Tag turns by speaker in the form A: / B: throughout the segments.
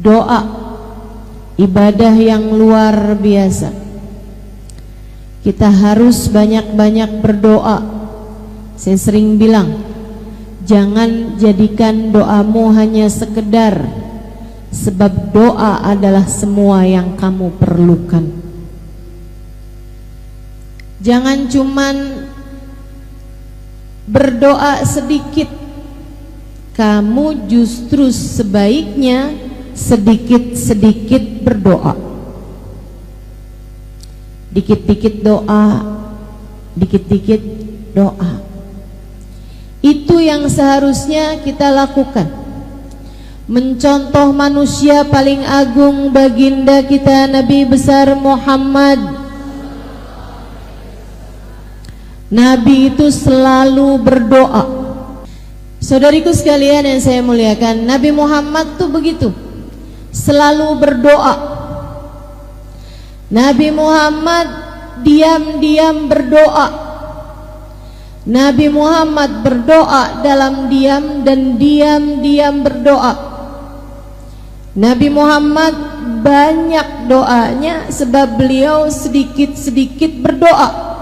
A: Doa, ibadah yang luar biasa. Kita harus banyak-banyak berdoa. Saya sering bilang, jangan jadikan doamu hanya sekedar, sebab doa adalah semua yang kamu perlukan. Jangan cuman berdoa sedikit. Kamu justru sebaiknya sedikit-sedikit berdoa. Dikit-dikit doa, dikit-dikit doa. Itu yang seharusnya kita lakukan. Mencontoh manusia paling agung, baginda kita Nabi besar Muhammad. Nabi itu selalu berdoa. Saudariku sekalian yang saya muliakan, Nabi Muhammad tuh begitu, selalu berdoa. Nabi Muhammad diam-diam berdoa. Nabi Muhammad berdoa dalam diam dan diam-diam berdoa. Nabi Muhammad banyak doanya sebab beliau sedikit-sedikit berdoa.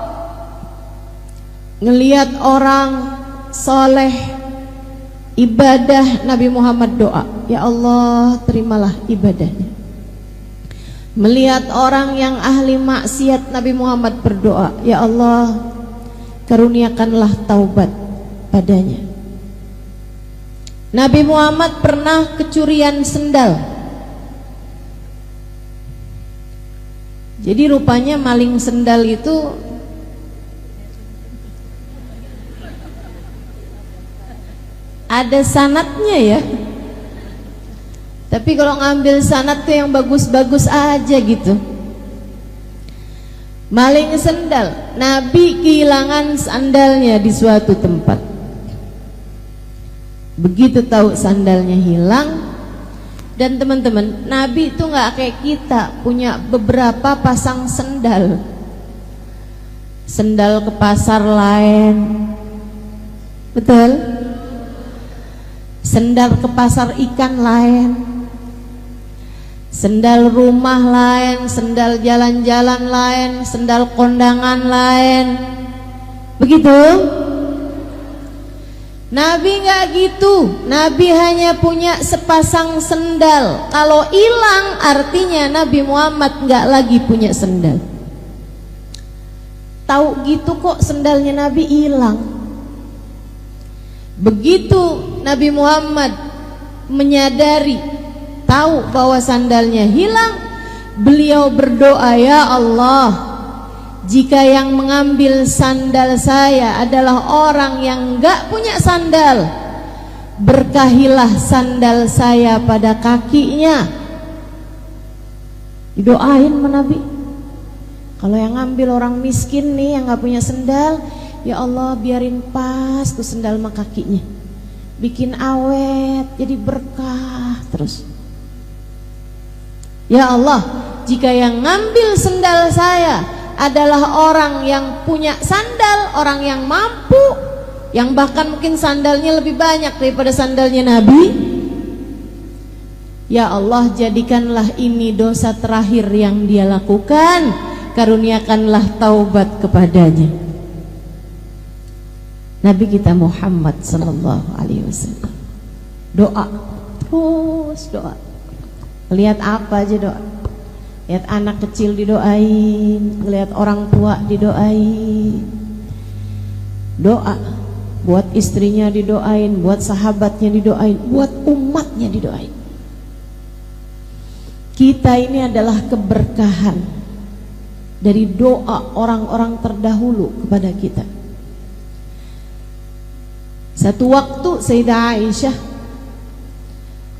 A: Ngelihat orang soleh ibadah, Nabi Muhammad doa, ya Allah terimalah ibadahnya. Melihat orang yang ahli maksiat, Nabi Muhammad berdoa, ya Allah karuniakanlah taubat padanya. Nabi Muhammad pernah kecurian sendal. Jadi rupanya maling sendal itu ada sanatnya ya. Tapi kalau ngambil sanat tuh yang bagus-bagus aja gitu. Maling sendal, Nabi kehilangan sandalnya di suatu tempat. Begitu tahu sandalnya hilang, dan teman-teman, Nabi itu nggak kayak kita punya beberapa pasang sendal. Sendal ke pasar lain, betul? Sendal ke pasar ikan lain, sendal rumah lain, sendal jalan-jalan lain, sendal kondangan lain. Begitu? Nabi nggak gitu. Nabi hanya punya sepasang sendal. Kalau hilang artinya Nabi Muhammad nggak lagi punya sendal. Tahu gitu kok sendalnya Nabi hilang. Begitu Nabi Muhammad menyadari, tahu bahwa sandalnya hilang, beliau berdoa, ya Allah, jika yang mengambil sandal saya adalah orang yang enggak punya sandal, berkahilah sandal saya pada kakinya. Didoain sama Nabi. Kalau yang ngambil orang miskin nih yang enggak punya sandal, ya Allah biarin pas tuh sendal sama kakinya, bikin awet jadi berkah terus. Ya Allah, jika yang ngambil sendal saya adalah orang yang punya sandal, orang yang mampu, yang bahkan mungkin sandalnya lebih banyak daripada sandalnya Nabi, ya Allah jadikanlah ini dosa terakhir yang dia lakukan, karuniakanlah taubat kepadanya. Nabi kita Muhammad sallallahu alaihi wasallam doa, terus doa. Lihat apa aja doa. Lihat anak kecil didoain, lihat orang tua didoain. Doa buat istrinya didoain, buat sahabatnya didoain, buat umatnya didoain. Kita ini adalah keberkahan dari doa orang-orang terdahulu kepada kita. Satu waktu Sayyidah Aisyah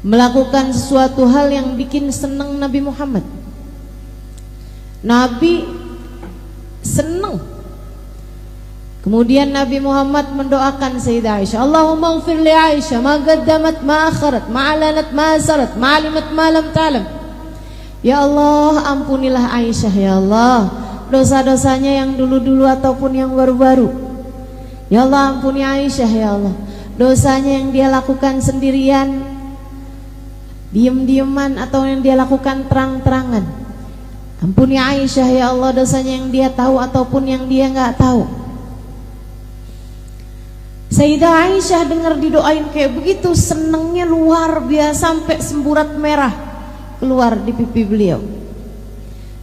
A: melakukan sesuatu hal yang bikin senang Nabi Muhammad. Nabi senang. Kemudian Nabi Muhammad mendoakan Sayyidah Aisyah, Allahumma ighfir li Aisyah ma qaddamat ma akharat ma alanat ma asarat ma alimat ma lam ta'lam. Ya Allah, ampunilah Aisyah ya Allah, dosa-dosanya yang dulu-dulu ataupun yang baru-baru. Ya Allah, ampuni Aisyah ya Allah, dosanya yang dia lakukan sendirian diem-dieman atau yang dia lakukan terang-terangan. Ampuni Aisyah ya Allah dosanya yang dia tahu ataupun yang dia nggak tahu. Sayyidah Aisyah dengar didoain kayak begitu, senengnya luar biasa sampai semburat merah keluar di pipi beliau.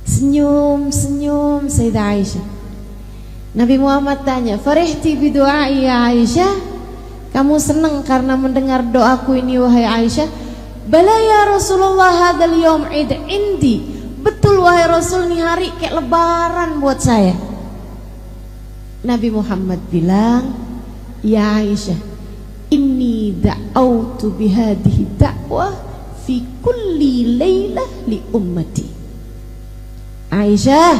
A: Senyum Sayyidah Aisyah. Nabi Muhammad tanya, "Farihti bidu'ai ya Aisyah? Kamu senang karena mendengar doaku ini wahai Aisyah?" "Bala ya Rasulullah, hadzal yaum id indi." Betul wahai Rasul, ini hari kayak lebaran buat saya. Nabi Muhammad bilang, "Ya Aisyah, inni da'autu bihadihi da'wah fi kulli laylah li ummati." Aisyah,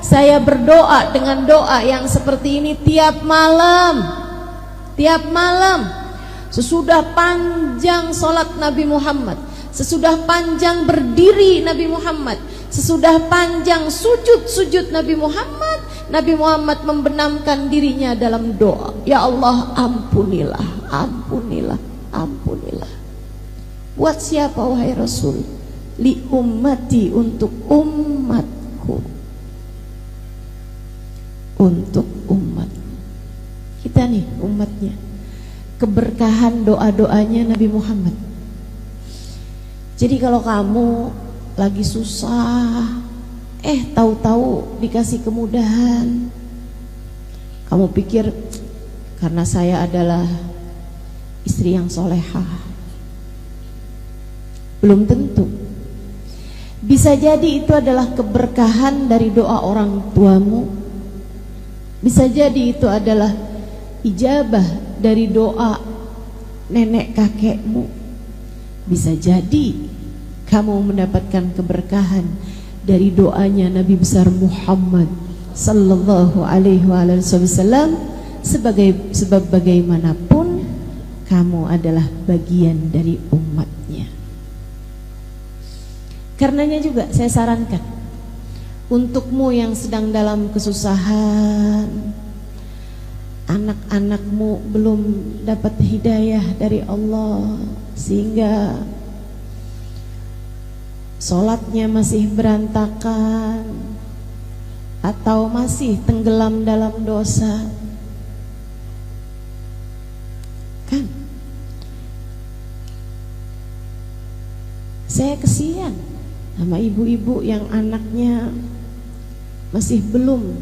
A: saya berdoa dengan doa yang seperti ini tiap malam. Sesudah panjang solat Nabi Muhammad, sesudah panjang berdiri Nabi Muhammad, sesudah panjang sujud Nabi Muhammad, Nabi Muhammad membenamkan dirinya dalam doa. Ya Allah, ampunilah. Buat siapa wahai Rasul? Li ummati, untuk umatku. Untuk umat kita nih, umatnya. Keberkahan doa-doanya Nabi Muhammad. Jadi kalau kamu lagi susah, tahu-tahu dikasih kemudahan, kamu pikir karena saya adalah istri yang solehah. Belum tentu. Bisa jadi itu adalah keberkahan dari doa orang tuamu. Bisa jadi itu adalah ijabah dari doa nenek kakekmu. Bisa jadi kamu mendapatkan keberkahan dari doanya Nabi besar Muhammad sallallahu alaihi wasallam. Sebab bagaimanapun kamu adalah bagian dari umatnya. Karenanya juga saya sarankan untukmu yang sedang dalam kesusahan, anak-anakmu belum dapat hidayah dari Allah sehingga sholatnya masih berantakan atau masih tenggelam dalam dosa, kan? Saya kesian sama ibu-ibu yang anaknya masih belum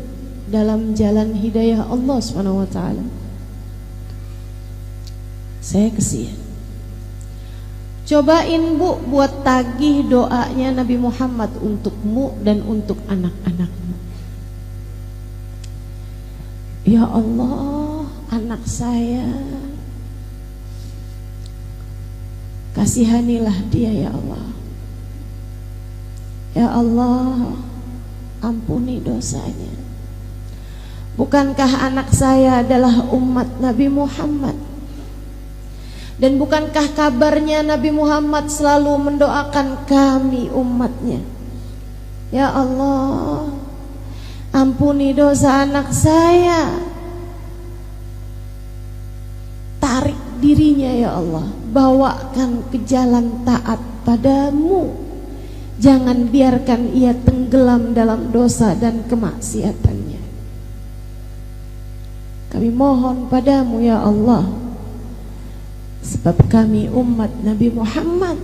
A: dalam jalan hidayah Allah SWT. Saya kesian. Cobain Bu buat tagih doanya Nabi Muhammad untukmu dan untuk anak-anakmu. Ya Allah, anak saya, kasihanilah dia ya Allah. Ya Allah, ampuni dosanya. Bukankah anak saya adalah umat Nabi Muhammad? Dan bukankah kabarnya Nabi Muhammad selalu mendoakan kami umatnya? Ya Allah, ampuni dosa anak saya. Tarik dirinya ya Allah, bawakan ke jalan taat padamu. Jangan biarkan ia tenggelam dalam dosa dan kemaksiatannya. Kami mohon padamu ya Allah, sebab kami umat Nabi Muhammad.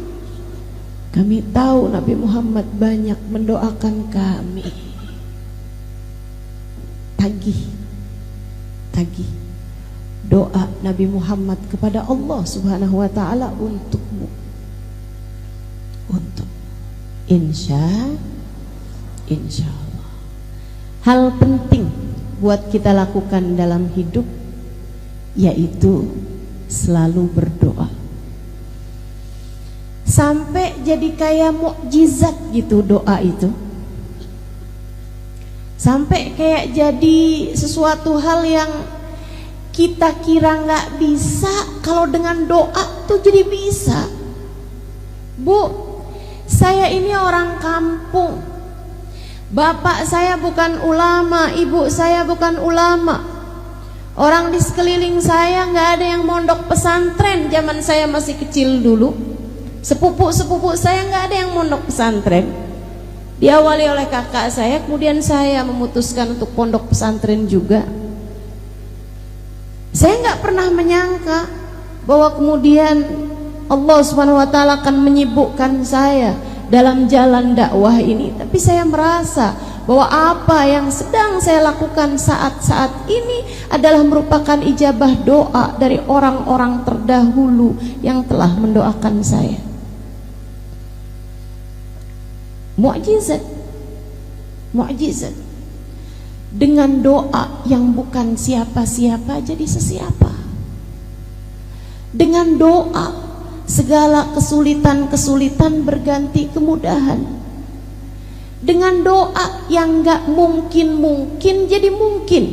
A: Kami tahu Nabi Muhammad banyak mendoakan kami. Tagih doa Nabi Muhammad kepada Allah Subhanahu wa ta'ala untukmu. Insya Allah. Hal penting buat kita lakukan dalam hidup yaitu selalu berdoa. Sampai jadi kayak mukjizat gitu doa itu. Sampai kayak jadi sesuatu hal yang kita kira nggak bisa, kalau dengan doa tuh jadi bisa. Bu, saya ini orang kampung. Bapak saya bukan ulama, ibu saya bukan ulama. Orang di sekeliling saya nggak ada yang mondok pesantren zaman saya masih kecil dulu. Sepupu-sepupu saya nggak ada yang mondok pesantren. Diawali oleh kakak saya, kemudian saya memutuskan untuk pondok pesantren juga. Saya nggak pernah menyangka bahwa kemudian Allah Subhanahu wa Ta'ala akan menyibukkan saya dalam jalan dakwah ini. Tapi saya merasa bahwa apa yang sedang saya lakukan saat-saat ini adalah merupakan ijabah doa dari orang-orang terdahulu yang telah mendoakan saya. Mukjizat, mukjizat. Dengan doa yang bukan siapa-siapa jadi sesiapa. Dengan doa segala kesulitan-kesulitan berganti kemudahan. Dengan doa yang gak mungkin-mungkin jadi mungkin.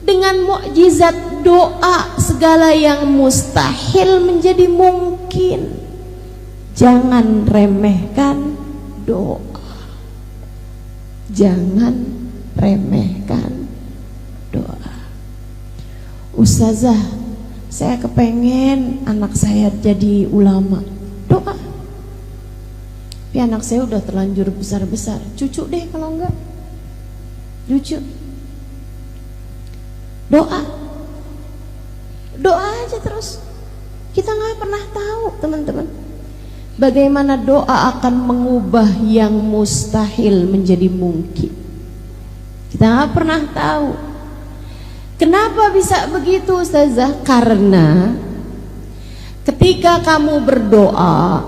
A: Dengan mukjizat doa segala yang mustahil menjadi mungkin. Jangan remehkan doa. Jangan remehkan doa. Ustazah, saya kepengen anak saya jadi ulama. Doa. Tapi anak saya udah terlanjur besar-besar. Cucu deh kalau enggak. Cucu. Doa. Doa aja terus. Kita nggak pernah tahu, teman-teman, bagaimana doa akan mengubah yang mustahil menjadi mungkin. Kita nggak pernah tahu. Kenapa bisa begitu, Ustazah? Karena ketika kamu berdoa,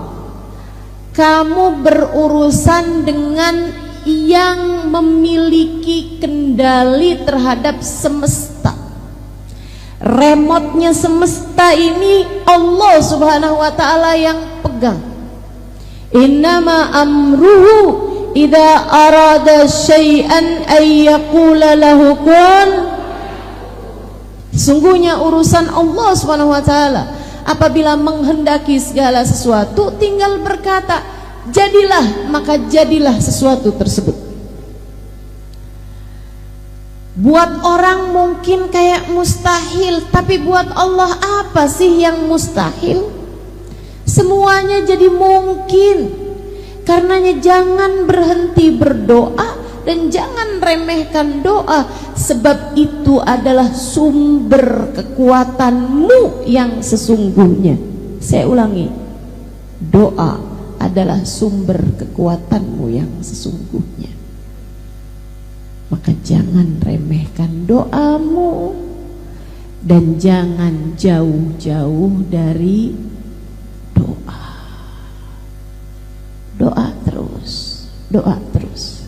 A: kamu berurusan dengan yang memiliki kendali terhadap semesta. Remote-nya semesta ini Allah Subhanahu wa Ta'ala yang pegang. Innama amruhu idza arada syai'an ay yaqula lahu kun. Sungguhnya urusan Allah Subhanahu wa Ta'ala, apabila menghendaki segala sesuatu tinggal berkata jadilah, maka jadilah sesuatu tersebut. Buat orang mungkin kayak mustahil, tapi buat Allah apa sih yang mustahil? Semuanya jadi mungkin. Karenanya jangan berhenti berdoa dan jangan remehkan doa, sebab itu adalah sumber kekuatanmu yang sesungguhnya. Saya ulangi, doa adalah sumber kekuatanmu yang sesungguhnya. Maka jangan remehkan doamu dan jangan jauh-jauh dari doa. Doa terus, doa terus.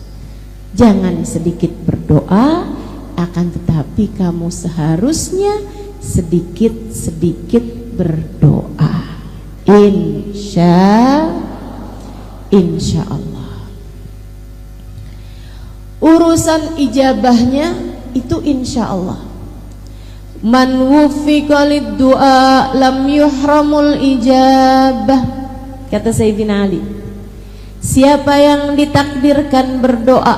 A: Jangan sedikit berdoa, akan tetapi kamu seharusnya sedikit-sedikit berdoa. Insya Allah. Urusan ijabahnya itu insya Allah. Man wufiqa lid-du'a lam yuhramul ijabah, kata Sayyidina Ali. Siapa yang ditakdirkan berdoa,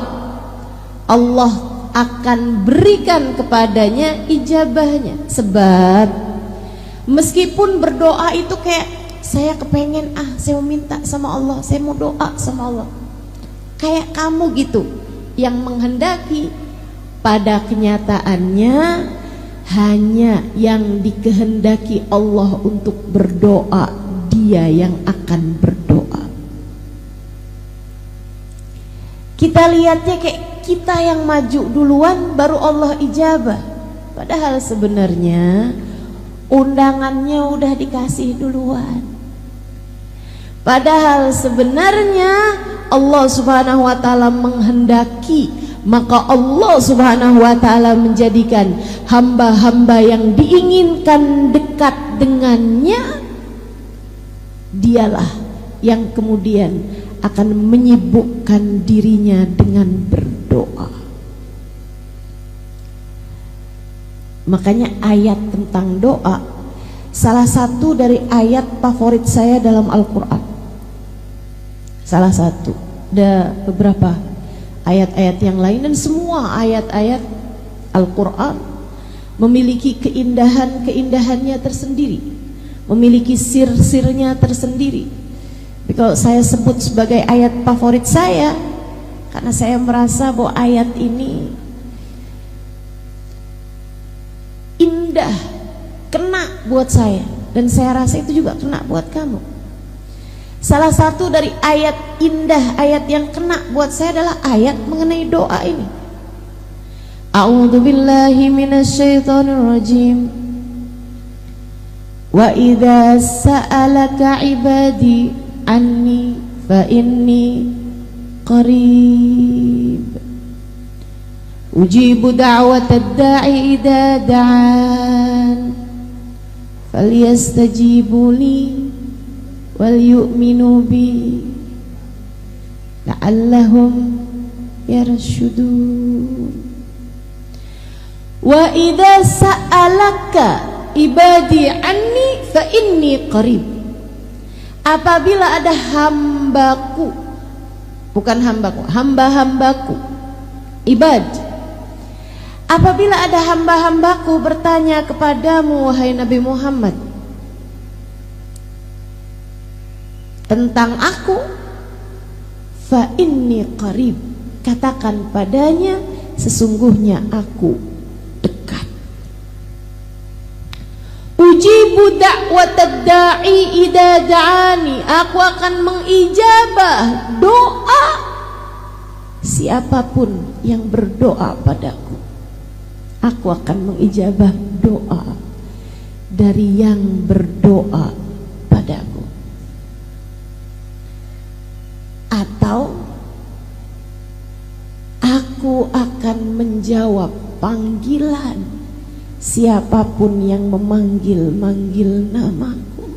A: Allah akan berikan kepadanya ijabahnya. Sebab meskipun berdoa itu kayak saya kepengen, saya mau minta sama Allah, saya mau doa sama Allah, kayak kamu gitu yang menghendaki, pada kenyataannya hanya yang dikehendaki Allah untuk berdoa, dia yang akan berdoa. Kita lihatnya kayak kita yang maju duluan baru Allah ijabah, padahal sebenarnya undangannya udah dikasih duluan. Padahal sebenarnya Allah Subhanahu wa Ta'ala menghendaki, maka Allah Subhanahu wa Ta'ala menjadikan hamba-hamba yang diinginkan dekat dengannya, dialah yang kemudian akan menyibukkan dirinya dengan berdoa. Makanya ayat tentang doa salah satu dari ayat favorit saya dalam Al-Quran. Salah satu, ada beberapa ayat-ayat yang lain, dan semua ayat-ayat Al-Quran memiliki keindahan-keindahannya tersendiri. memiliki sir-sirnya tersendiri. Tapi kalau saya sebut sebagai ayat favorit saya, karena saya merasa bahwa ayat ini indah, kena buat saya, dan saya rasa itu juga kena buat kamu. Salah satu dari ayat indah, ayat yang kena buat saya adalah ayat mengenai doa ini. A'udzu billahi minasyaitonir rajim. Wa idza sa'alaka 'ibadi anni fa inni qarib. Ujibu da'watad da'i idza da'an. Falyastajibu li wal yu'minu bi la'allahum yarshudun. Wa idza sa'alaka ibadi anni fa inni qarib. Apabila ada hambaku, bukan hambaku, hamba-hambaku, ibad. Apabila ada hamba-hambaku bertanya kepadamu wahai Nabi Muhammad tentang aku, fa inni qarib, katakan padanya sesungguhnya aku dekat. Ujibu da'watad da'i idza da'ani, aku akan mengijabah doa siapapun yang berdoa padaku. Aku akan mengijabah doa dari yang berdoa padaku. Atau aku akan menjawab panggilan siapapun yang memanggil-manggil namaku.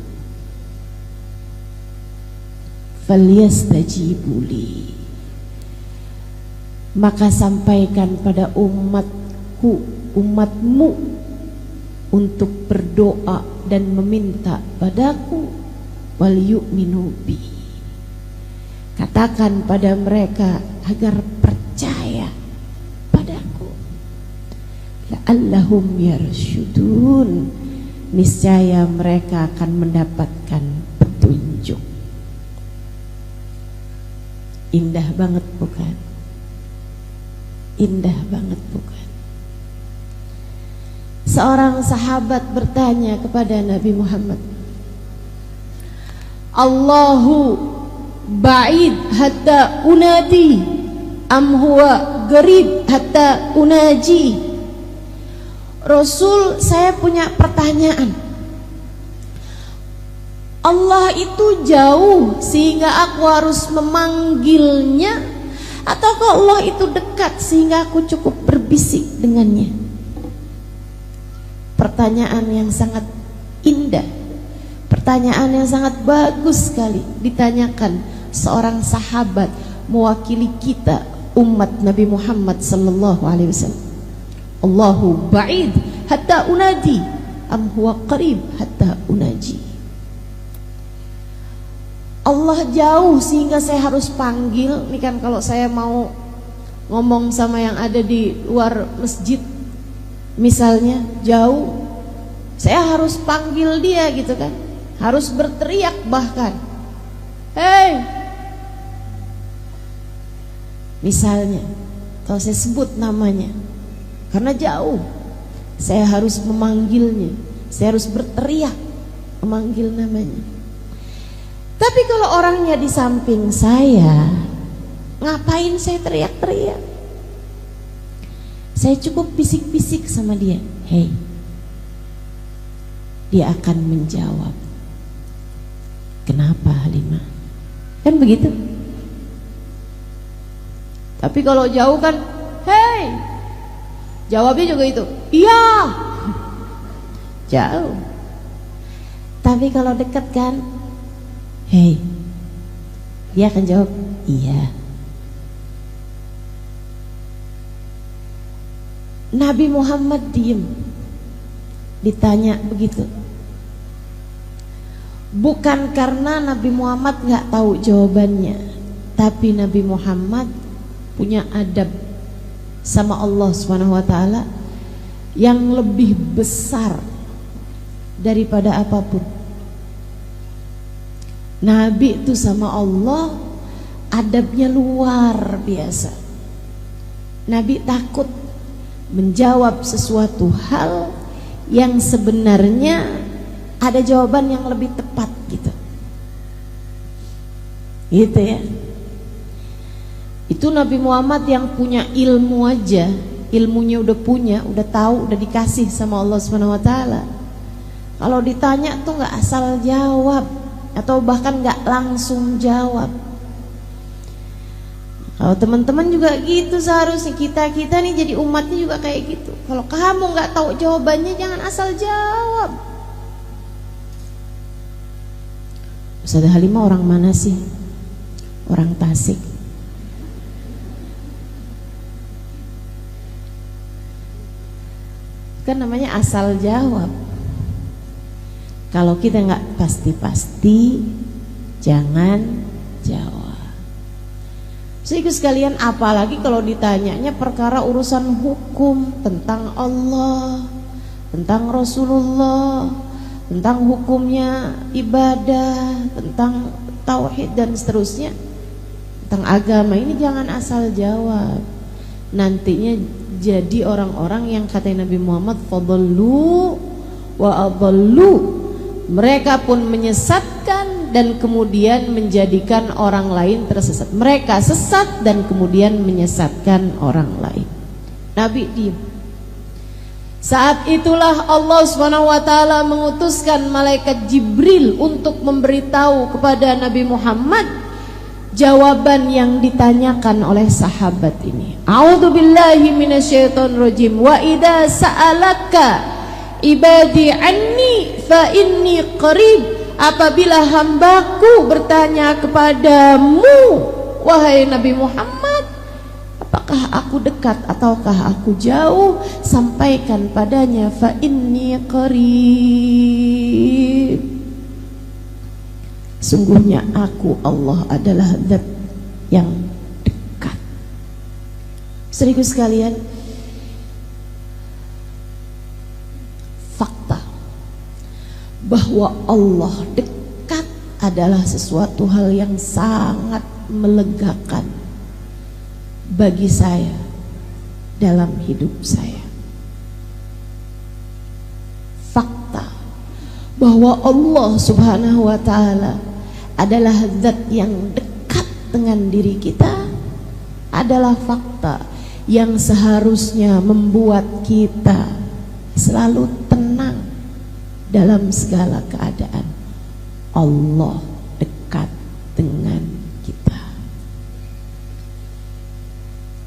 A: Falyastajibu li, maka sampaikan pada umatku, umatmu untuk berdoa dan meminta padaku. Wal yu'minu bi, katakan pada mereka agar percaya padaku. La'allahum yarshudun, niscaya mereka akan mendapatkan petunjuk. Indah banget bukan? Indah banget bukan? Seorang sahabat bertanya kepada Nabi Muhammad, Allahu ba'id hatta unadi am huwa garib hatta unaji. Rasul, saya punya pertanyaan. Allah itu jauh sehingga aku harus memanggilnya, ataukah Allah itu dekat sehingga aku cukup berbisik dengannya? Pertanyaan yang sangat indah, pertanyaan yang sangat bagus sekali ditanyakan seorang sahabat mewakili kita umat Nabi Muhammad sallallahu alaihi wasallam. Allahu ba'id hatta unadi am huwa qarib hatta unaji. Allah jauh sehingga saya harus panggil. Ini kan kalau saya mau ngomong sama yang ada di luar masjid misalnya jauh, saya harus panggil dia gitu kan, harus berteriak bahkan, hei, misalnya kalau saya sebut namanya karena jauh, saya harus memanggilnya, saya harus berteriak memanggil namanya. Tapi kalau orangnya di samping saya, ngapain saya teriak-teriak? Saya cukup bisik-bisik sama dia, hei. Dia akan menjawab, kenapa Halimah? Kan begitu. Tapi kalau jauh kan, hei, jawabnya juga itu, iya. Jauh. Tapi kalau dekat kan, hei, dia akan jawab, iya. Nabi Muhammad diem, ditanya begitu. Bukan karena Nabi Muhammad gak tahu jawabannya, tapi Nabi Muhammad punya adab sama Allah SWT yang lebih besar daripada apapun. Nabi itu sama Allah adabnya luar biasa. Nabi takut menjawab sesuatu hal yang sebenarnya ada jawaban yang lebih tepat gitu. Gitu ya. Itu Nabi Muhammad yang punya ilmu aja, ilmunya udah punya, udah tahu, udah dikasih sama Allah Subhanahu wa taala. Kalau ditanya tuh nggak asal jawab atau bahkan nggak langsung jawab. Kalau teman-teman juga gitu, seharusnya kita nih jadi umatnya juga kayak gitu. Kalau kamu nggak tahu jawabannya, jangan asal jawab. Ustazah Halimah orang mana sih? Orang Tasik. Kan namanya asal jawab. Kalau kita nggak pasti-pasti, jangan jawab. Sehingga sekalian, apalagi kalau ditanyanya perkara urusan hukum tentang Allah, tentang Rasulullah, tentang hukumnya ibadah, tentang tauhid dan seterusnya, tentang agama, ini jangan asal jawab. Nantinya jadi orang-orang yang kata Nabi Muhammad, fadallu wa adallu. Mereka pun menyesatkan dan kemudian menjadikan orang lain tersesat. Mereka sesat dan kemudian menyesatkan orang lain. Nabi diam. Saat itulah Allah SWT mengutuskan malaikat Jibril untuk memberitahu kepada Nabi Muhammad jawaban yang ditanyakan oleh sahabat ini. A'udzubillahi minasyaitonirrajim. Wa idza sa'alaka ibadi anni fa inni qarib. Apabila hambaku bertanya kepadamu, wahai Nabi Muhammad, apakah aku dekat ataukah aku jauh, sampaikan padanya fa inni qarib. Sungguhnya aku Allah adalah zat yang dekat. Saudaraku sekalian, fakta bahwa Allah dekat adalah sesuatu hal yang sangat melegakan bagi saya dalam hidup saya. Fakta bahwa Allah Subhanahu wa taala adalah zat yang dekat dengan diri kita adalah fakta yang seharusnya membuat kita selalu tenang dalam segala keadaan. Allah dekat dengan kita.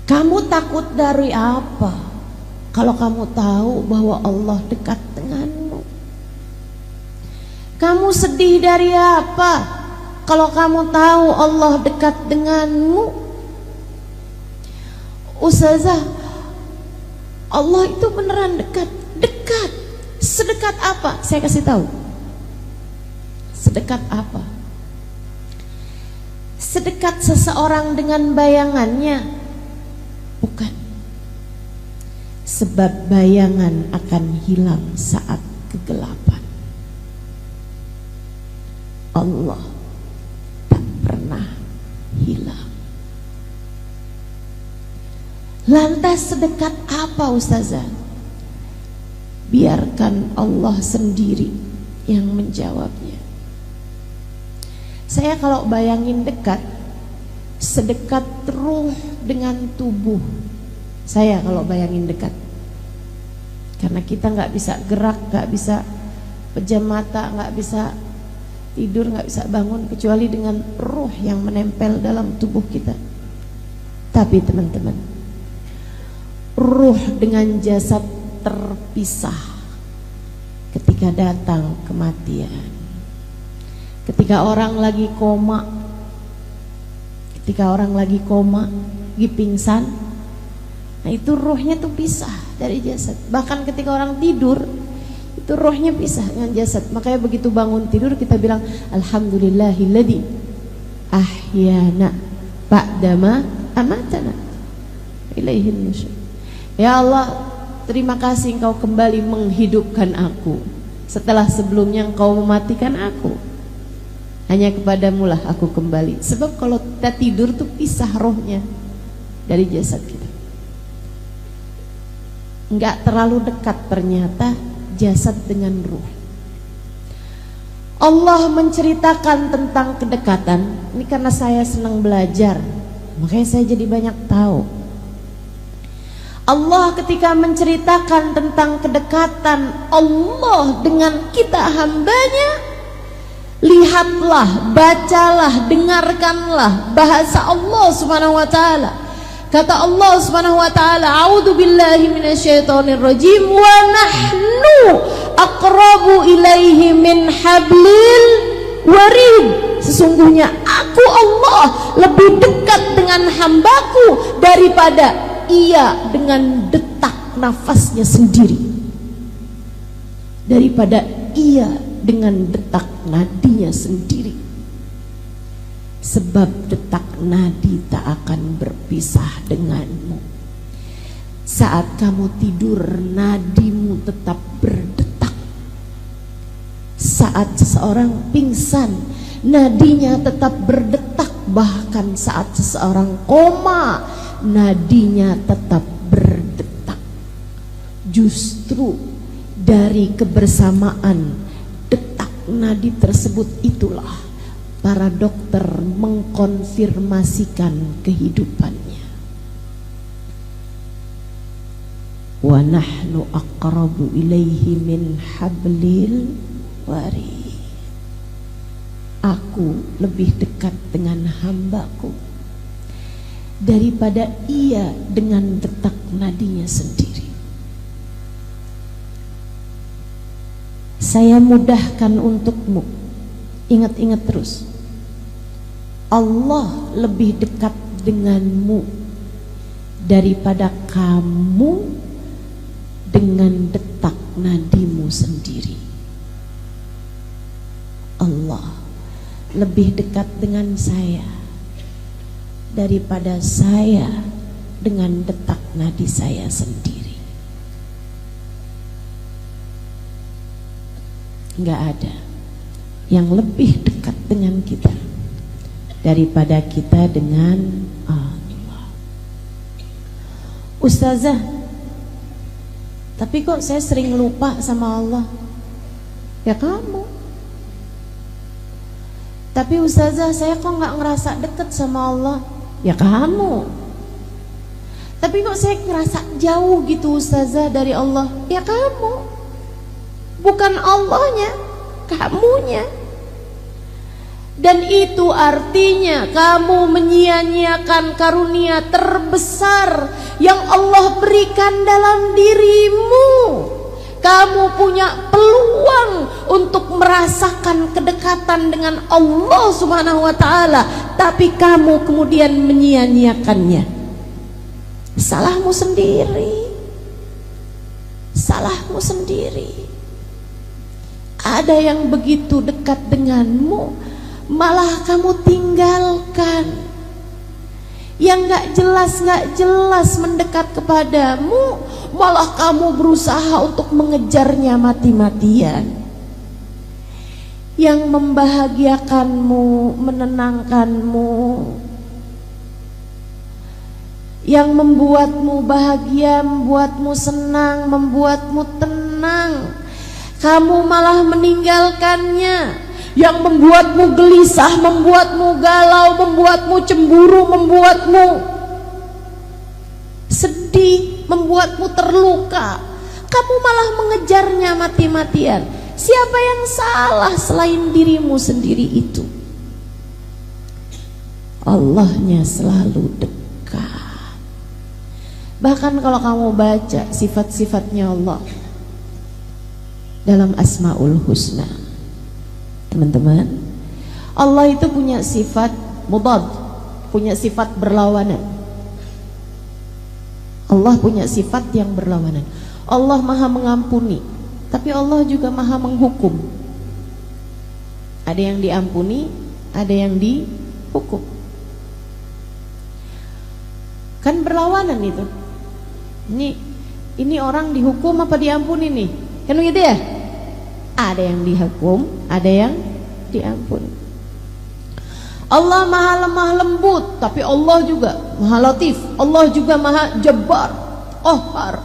A: Kamu takut dari apa kalau kamu tahu bahwa Allah dekat denganmu? Kamu sedih dari apa kalau kamu tahu Allah dekat denganmu? Ustazah, Allah itu beneran dekat. Dekat. Sedekat apa? Saya kasih tahu. Sedekat apa? Sedekat seseorang dengan bayangannya? Bukan. Sebab bayangan akan hilang saat kegelapan. Allah tak pernah hilang. Lantas sedekat apa, Ustazah? Biarkan Allah sendiri yang menjawabnya. Saya kalau bayangin dekat, sedekat ruh dengan tubuh. Saya kalau bayangin dekat, karena kita nggak bisa gerak, nggak bisa pejam mata, nggak bisa tidur, nggak bisa bangun kecuali dengan ruh yang menempel dalam tubuh kita. Tapi teman-teman, ruh dengan jasad terpisah ketika datang kematian. Ketika orang lagi koma, lagi pingsan, nah itu ruhnya tuh pisah dari jasad. Bahkan ketika orang tidur, itu ruhnya pisah dengan jasad. Makanya begitu bangun tidur kita bilang alhamdulillahilladzi ahyana ba'dama amatana ilaihin nusyur. Ya Allah, terima kasih Engkau kembali menghidupkan aku setelah sebelumnya Engkau mematikan aku. hanya kepadamu lah aku kembali. Sebab kalau kita tidur tuh pisah rohnya dari jasad kita. Enggak terlalu dekat ternyata jasad dengan ruh. Allah menceritakan tentang kedekatan. Ini karena saya senang belajar, makanya saya jadi banyak tahu. Allah ketika menceritakan tentang kedekatan Allah dengan kita hambanya, lihatlah, bacalah, dengarkanlah bahasa Allah Subhanahu wa taala. Kata Allah Subhanahu wa taala, "A'udzu billahi minasyaitonir rajim wa nahnu aqrabu ilaihi min hablil warid." Sesungguhnya aku Allah lebih dekat dengan hambaku daripada ia dengan detak nafasnya sendiri, daripada ia dengan detak nadinya sendiri. Sebab detak nadi tak akan berpisah denganmu. Saat kamu tidur, nadimu tetap berdetak. Saat seseorang pingsan, nadinya tetap berdetak. Bahkan saat seseorang koma, nadinya tetap berdetak. Justru dari kebersamaan detak nadi tersebut itulah para dokter mengkonfirmasikan kehidupannya. Wa nahnu aqrabu ilaihi min hablil warid. Aku lebih dekat dengan hambaku daripada ia dengan detak nadinya sendiri. Saya mudahkan untukmu, ingat-ingat terus, Allah lebih dekat denganmu daripada kamu dengan detak nadimu sendiri. Allah lebih dekat dengan saya daripada saya dengan detak nadi saya sendiri. Enggak ada yang lebih dekat dengan kita daripada kita dengan Allah. Ustazah, tapi kok saya sering lupa sama Allah? Ya kamu. Tapi ustazah, saya kok nggak ngerasa deket sama Allah? Ya kamu. Tapi kok saya ngerasa jauh gitu ustazah dari Allah? Ya kamu. Bukan Allahnya, kamunya. Dan itu artinya kamu menyia-nyiakan karunia terbesar yang Allah berikan dalam dirimu. Kamu punya peluang untuk merasakan kedekatan dengan Allah Subhanahu wa taala, tapi kamu kemudian menyia-nyiakannya. Salahmu sendiri. Salahmu sendiri. Ada yang begitu dekat denganmu, malah kamu tinggalkan. Yang gak jelas mendekat kepadamu, malah kamu berusaha untuk mengejarnya mati-matian. Yang membahagiakanmu, menenangkanmu, yang membuatmu bahagia, membuatmu senang, membuatmu tenang, kamu malah meninggalkannya. Yang membuatmu gelisah, membuatmu galau, membuatmu cemburu, membuatmu sedih, membuatmu terluka, kamu malah mengejarnya mati-matian. Siapa yang salah selain dirimu sendiri itu? Allahnya selalu dekat. Bahkan kalau kamu baca sifat-sifatnya Allah dalam Asmaul Husna, teman-teman, Allah itu punya sifat mudad, punya sifat berlawanan. Allah punya sifat yang berlawanan. Allah maha mengampuni, tapi Allah juga maha menghukum. Ada yang diampuni, ada yang dihukum. Kan berlawanan itu. Ini orang dihukum apa diampuni nih? Kan begitu ya? Ada yang dihukum, ada yang diampuni. Allah maha lemah lembut, tapi Allah juga maha latif. Allah juga maha jabbar, qahhar,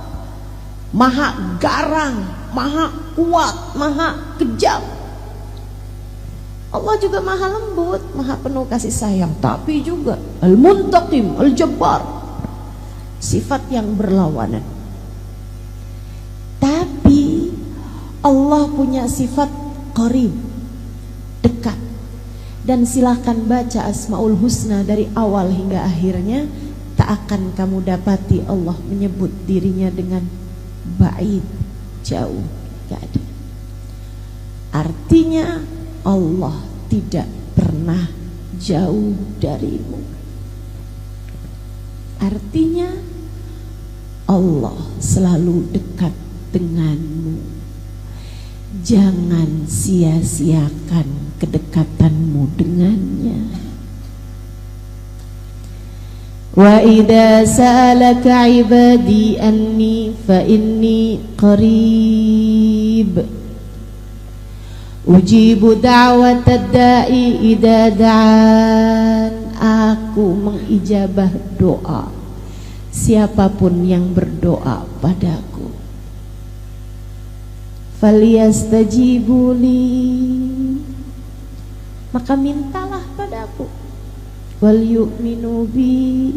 A: maha garang, maha kuat, maha kejam. Allah juga maha lembut, maha penuh kasih sayang, tapi juga al-muntaqim, al-jabbar, sifat yang berlawanan. Tapi Allah punya sifat qarib, dekat. Dan silahkan baca Asmaul Husna dari awal hingga akhirnya, tak akan kamu dapati Allah menyebut dirinya dengan ba'id, jauh, gak ada. Artinya Allah tidak pernah jauh darimu. Artinya Allah selalu dekat denganmu. Jangan sia-siakan kedekatanmu dengannya. Wa idza sa'alaka 'ibadi anni fa inni qarib ujibu da'watad da'i idza da'an. Aku mengijabah doa siapapun yang berdoa padaku. Faliyastajibuli, maka mintalah padaku. Wal yu'minu bi,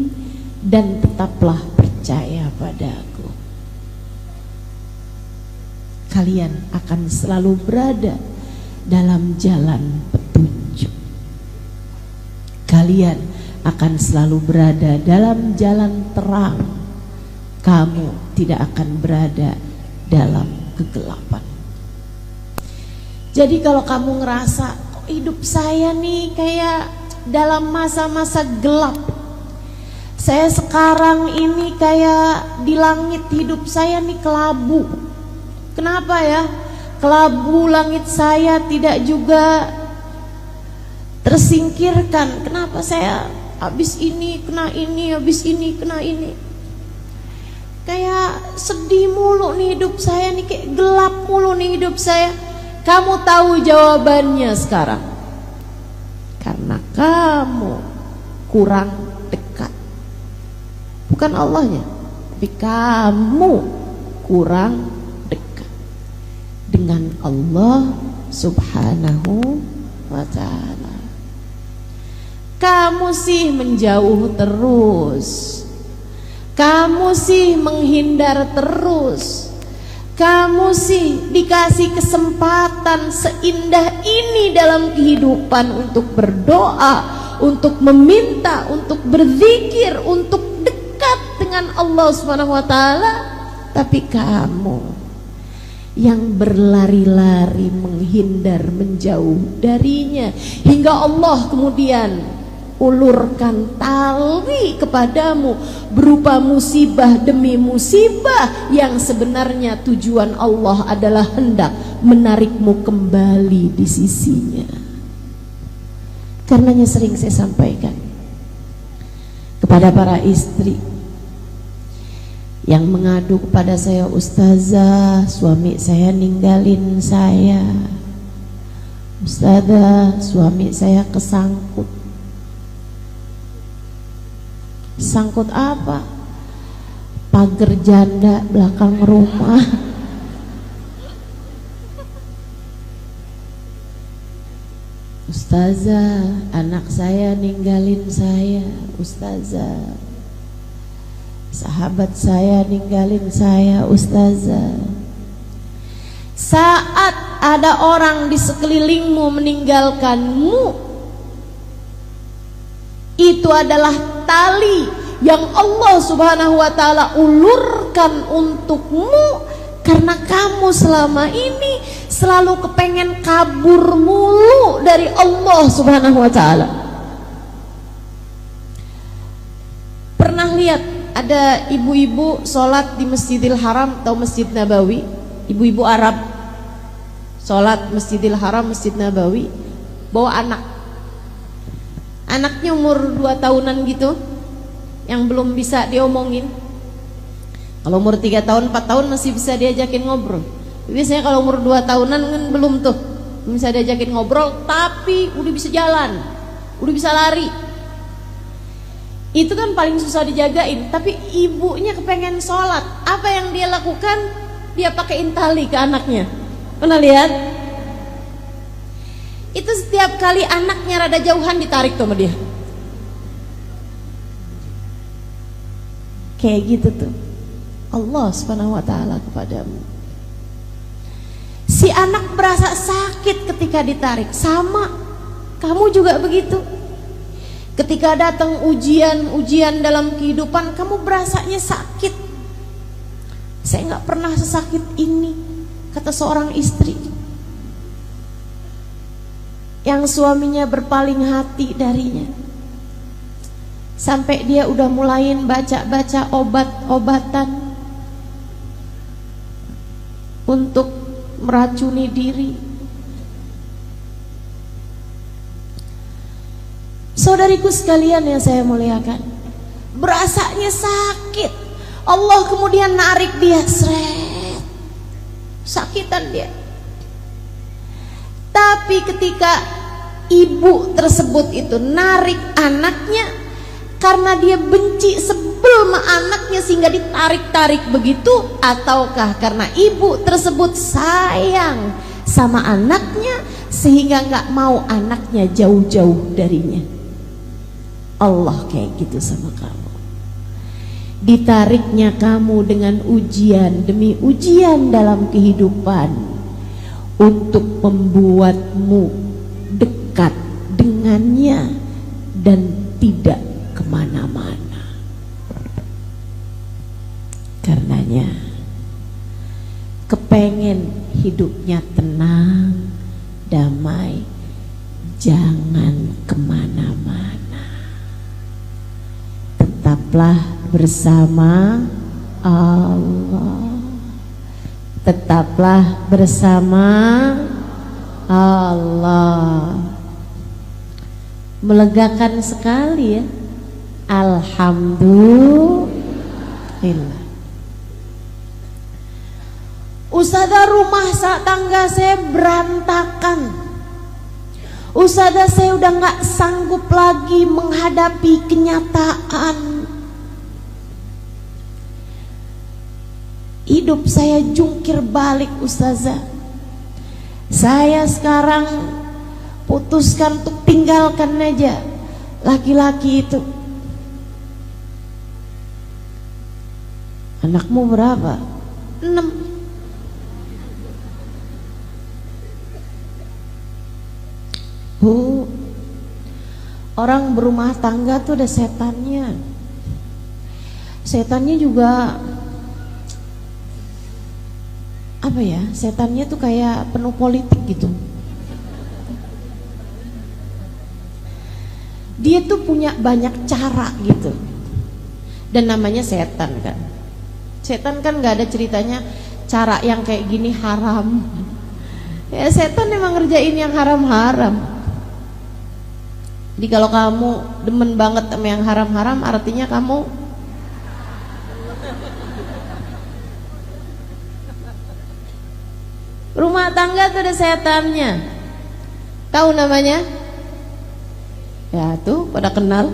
A: dan tetaplah percaya padaku. Kalian akan selalu berada dalam jalan petunjuk. Kalian akan selalu berada dalam jalan terang. Kamu tidak akan berada dalam kegelapan. Jadi kalau kamu ngerasa kok hidup saya nih kayak dalam masa-masa gelap, saya sekarang ini kayak di langit hidup saya nih kelabu. Kenapa ya? Kelabu langit saya tidak juga tersingkirkan. Kenapa saya habis ini kena ini, habis ini kena ini? Kayak sedih mulu nih hidup saya nih, kayak gelap mulu nih hidup saya. Kamu tahu jawabannya sekarang. Karena kamu kurang dekat. Bukan Allahnya, tapi kamu kurang dekat dengan Allah Subhanahu wa ta'ala. Kamu sih menjauh terus, kamu sih menghindar terus, kamu sih dikasih kesempatan seindah ini dalam kehidupan untuk berdoa, untuk meminta, untuk berzikir, untuk dekat dengan Allah Subhanahu wa ta'ala. Tapi kamu yang berlari-lari, menghindar, menjauh darinya, hingga Allah kemudian ulurkan tali kepadamu berupa musibah demi musibah, yang sebenarnya tujuan Allah adalah hendak menarikmu kembali di sisinya. Karenanya sering saya sampaikan kepada para istri yang mengadu kepada saya, Ustazah, suami saya ninggalin saya, Ustazah, suami saya kesangkut. Sangkut apa? Pagar janda belakang rumah. Ustazah, anak saya ninggalin saya. Ustazah, sahabat saya ninggalin saya. Ustazah, saat ada orang di sekelilingmu meninggalkanmu, itu adalah tali yang Allah Subhanahu wa ta'ala ulurkan untukmu, karena kamu selama ini selalu kepengen kabur mulu dari Allah Subhanahu wa ta'ala. Pernah lihat ada ibu-ibu sholat di Masjidil Haram atau Masjid Nabawi, ibu-ibu Arab sholat Masjidil Haram, Masjid Nabawi, bawa anaknya umur 2 tahunan gitu, yang belum bisa diomongin. Kalau umur 3 tahun, 4 tahun masih bisa diajakin ngobrol. Biasanya kalau umur 2 tahunan kan belum tuh, belum bisa diajakin ngobrol, tapi udah bisa jalan, udah bisa lari. Itu kan paling susah dijagain. Tapi ibunya kepengen sholat, apa yang dia lakukan? Dia pakein tali ke anaknya. Pernah lihat? Itu setiap kali anaknya rada jauhan ditarik tuh sama dia. Kayak gitu tuh Allah Subhanahu wa ta'ala kepadamu. Si anak berasa sakit ketika ditarik. Sama, kamu juga begitu. Ketika datang ujian dalam kehidupan, kamu berasanya sakit. Saya gak pernah sesakit ini, kata seorang istri yang suaminya berpaling hati darinya, sampai dia udah mulain baca-baca obat-obatan untuk meracuni diri. Saudariku sekalian yang saya muliakan, berasanya sakit. Allah kemudian narik dia, seret, sakitan dia. Tapi ketika ibu tersebut itu narik anaknya, karena dia benci, sebel sama anaknya sehingga ditarik-tarik begitu, ataukah karena ibu tersebut sayang sama anaknya sehingga gak mau anaknya jauh-jauh darinya? Allah kayak gitu sama kamu. Ditariknya kamu dengan ujian demi ujian dalam kehidupan untuk membuatmu dekat dengannya dan tidak kemana-mana. Karenanya kepengen hidupnya tenang, damai, jangan kemana-mana. Tetaplah bersama Allah. Tetaplah bersama Allah. Melegakan sekali ya. Alhamdulillah. Ustazah, rumah tangga saya berantakan. Ustazah, saya udah gak sanggup lagi menghadapi kenyataan. Hidup saya jungkir balik Ustazah. Saya sekarang putuskan untuk tinggalkan aja laki-laki itu. Anakmu berapa? 6. Bu, orang berumah tangga tuh ada setannya. Setannya juga apa ya? Setannya tuh kayak penuh politik gitu. Dia tuh punya banyak cara gitu. Dan namanya setan kan. Setan kan gak ada ceritanya cara yang kayak gini haram. Ya setan emang ngerjain yang haram-haram. Jadi kalau kamu demen banget sama yang haram-haram, artinya kamu rumah tangga tuh ada setannya. Tahu namanya? Ya tuh pada kenal.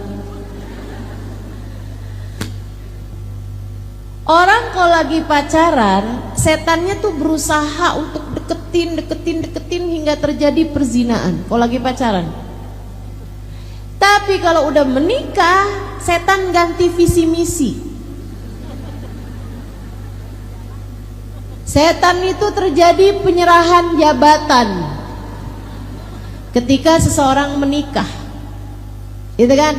A: Orang kalau lagi pacaran, setannya tuh berusaha untuk deketin hingga terjadi perzinaan kalau lagi pacaran. Tapi kalau udah menikah, setan ganti visi misi. Setan itu terjadi penyerahan jabatan ketika seseorang menikah. Itu kan?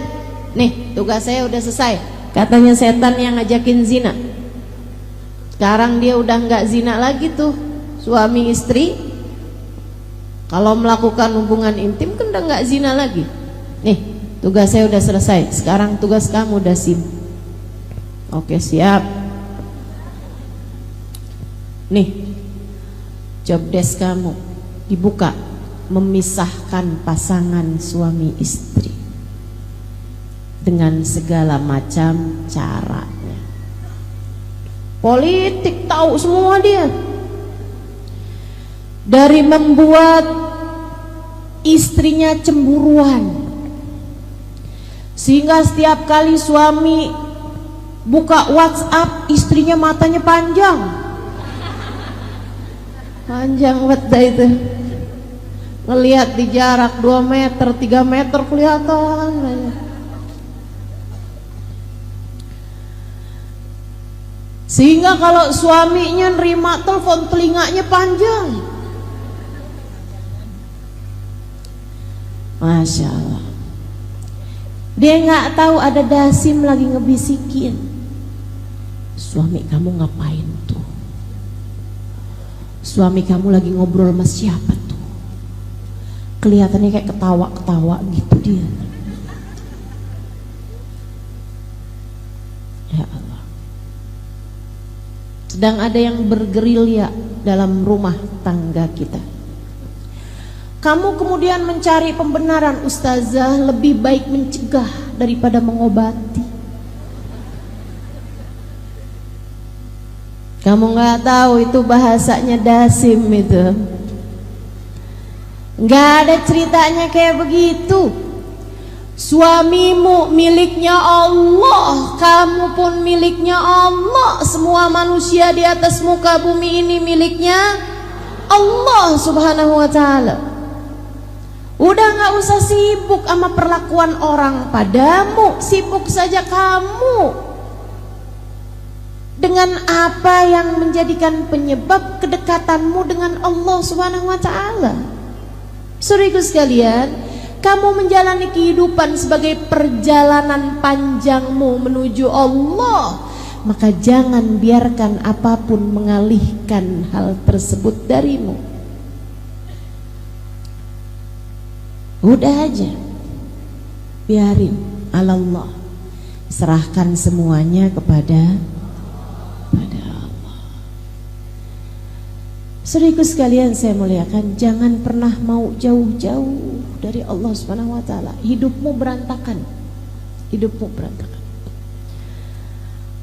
A: Nih, tugas saya udah selesai. Katanya setan yang ngajakin zina. Sekarang dia udah nggak zina lagi tuh, suami istri. Kalau melakukan hubungan intim kan udah nggak zina lagi. Nih, tugas saya udah selesai. Sekarang tugas kamu udah SIM. Oke, siap. Nih, job desk kamu dibuka, memisahkan pasangan suami istri dengan segala macam caranya. Politik tahu semua dia. Dari membuat istrinya cemburuan Sehingga setiap kali suami buka WhatsApp, istrinya matanya panjang. Panjang banget itu. Ngelihat di jarak 2 meter, 3 meter kelihatan. Sehingga kalau suaminya nerima telepon, telinganya panjang. Masya Allah. Dia nggak tahu ada dasim lagi ngebisikin. Suami kamu ngapain tuh? Suami kamu lagi ngobrol sama siapa tuh? Kelihatannya kayak ketawa-ketawa gitu dia. Ya Allah. Sedang ada yang bergerilya dalam rumah tangga kita. Kamu kemudian mencari pembenaran, ustazah, lebih baik mencegah daripada mengobati. Kamu nggak tahu itu bahasanya dasim itu. Nggak ada ceritanya kayak begitu. Suamimu miliknya Allah, kamu pun miliknya Allah. Semua manusia di atas muka bumi ini miliknya Allah Subhanahu wa ta'ala. Udah nggak usah sibuk sama perlakuan orang padamu, sibuk saja kamu dengan apa yang menjadikan penyebab kedekatanmu dengan Allah Subhanahu wa ta'ala. Saudaraku sekalian, kamu menjalani kehidupan sebagai perjalanan panjangmu menuju Allah, maka jangan biarkan apapun mengalihkan hal tersebut darimu. Udah aja, biarin Allah, serahkan semuanya kepada Allah. Saudaraku sekalian saya muliakan, jangan pernah mau jauh-jauh dari Allah Subhanahu wa ta'ala. Hidupmu berantakan.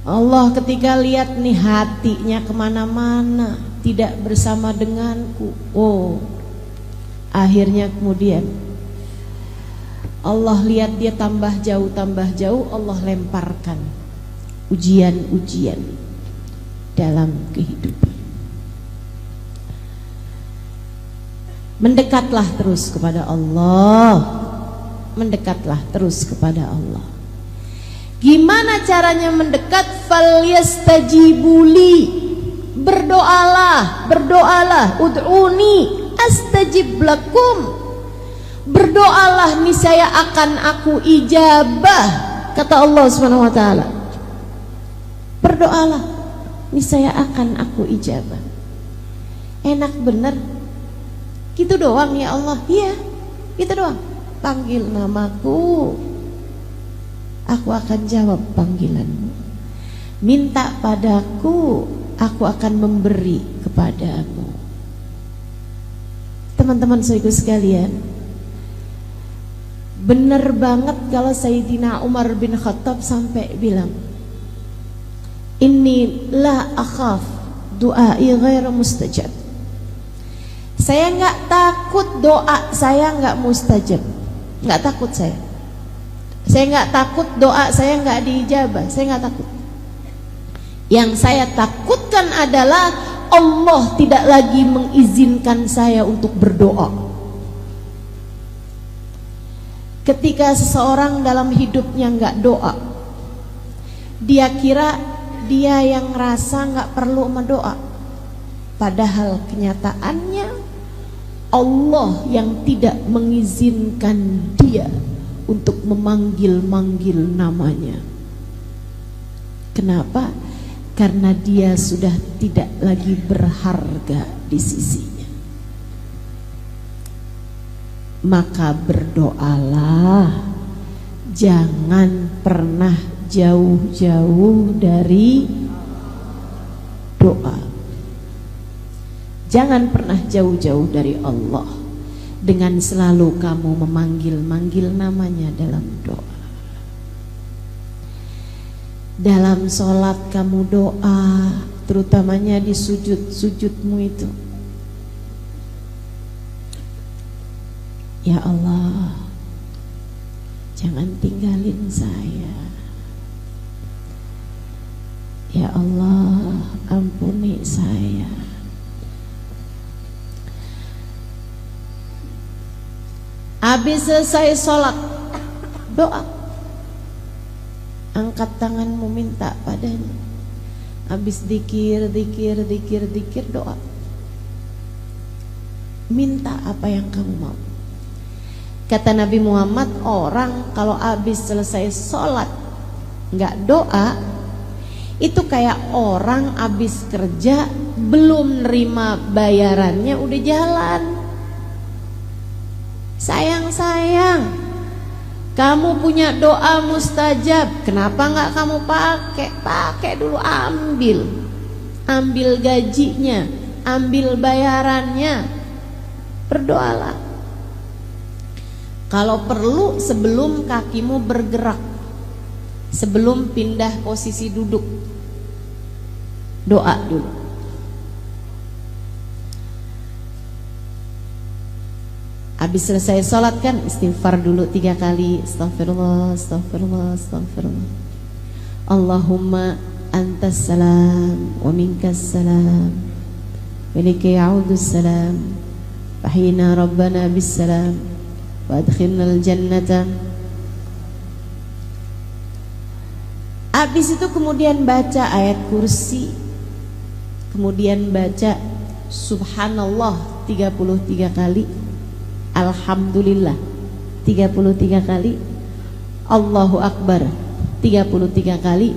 A: Allah ketika lihat nih hatinya kemana-mana, tidak bersama denganku. Oh, akhirnya kemudian Allah lihat dia tambah jauh, Allah lemparkan ujian-ujian dalam kehidupan. Mendekatlah terus kepada Allah. Gimana caranya mendekat? Falyastajibuli. Berdoalah, ud'uni astajib lakum. Berdoalah niscaya akan aku ijabah, kata Allah Subhanahu wa ta'ala. Berdoalah niscaya akan aku ijabah. Enak bener gitu doang ya Allah. Iya, gitu doang. Panggil namaku, aku akan jawab panggilanmu. Minta padaku, aku akan memberi kepadamu. Teman-teman saudaraku sekalian, bener banget kalau Sayyidina Umar bin Khattab sampai bilang, inni la akhaf du'ai ghairu mustajab. Saya nggak takut doa saya nggak mustajab, nggak takut saya. Saya nggak takut doa saya nggak diijabah, saya nggak takut. Yang saya takutkan adalah Allah tidak lagi mengizinkan saya untuk berdoa. Ketika seseorang dalam hidupnya nggak doa, dia kira dia yang ngerasa nggak perlu mendoa, padahal kenyataannya Allah yang tidak mengizinkan dia untuk memanggil-manggil namanya. Kenapa? Karena dia sudah tidak lagi berharga di sisinya. Maka berdoalah, jangan pernah jauh-jauh dari doa. Jangan pernah jauh-jauh dari Allah dengan selalu kamu memanggil-manggil namanya dalam doa. Dalam sholat kamu doa, terutamanya di sujud-sujudmu itu. Ya Allah, jangan tinggalin ampunin saya. Ya Allah, ampuni saya. Habis selesai sholat, doa. Angkat tanganmu, minta padanya. Habis zikir, doa. Minta apa yang kamu mau. Kata Nabi Muhammad, orang kalau habis selesai sholat nggak doa, itu kayak orang habis kerja belum nerima bayarannya udah jalan. Sayang, kamu punya doa mustajab, kenapa nggak kamu pakai? Pakai dulu, ambil gajinya, ambil bayarannya, berdoalah. Kalau perlu sebelum kakimu bergerak, sebelum pindah posisi duduk, doa dulu. Habis selesai sholat kan istighfar dulu 3 kali. Astaghfirullah, astaghfirullah, astaghfirullah. Allahumma antas salam wa minkas salam wa ilaika ya'udus salam. Fahyina rabbana bis salam wa adkhilnal jannata. Habis itu kemudian baca ayat kursi, kemudian baca subhanallah 33 kali, alhamdulillah 33 kali, Allahu akbar 33 kali,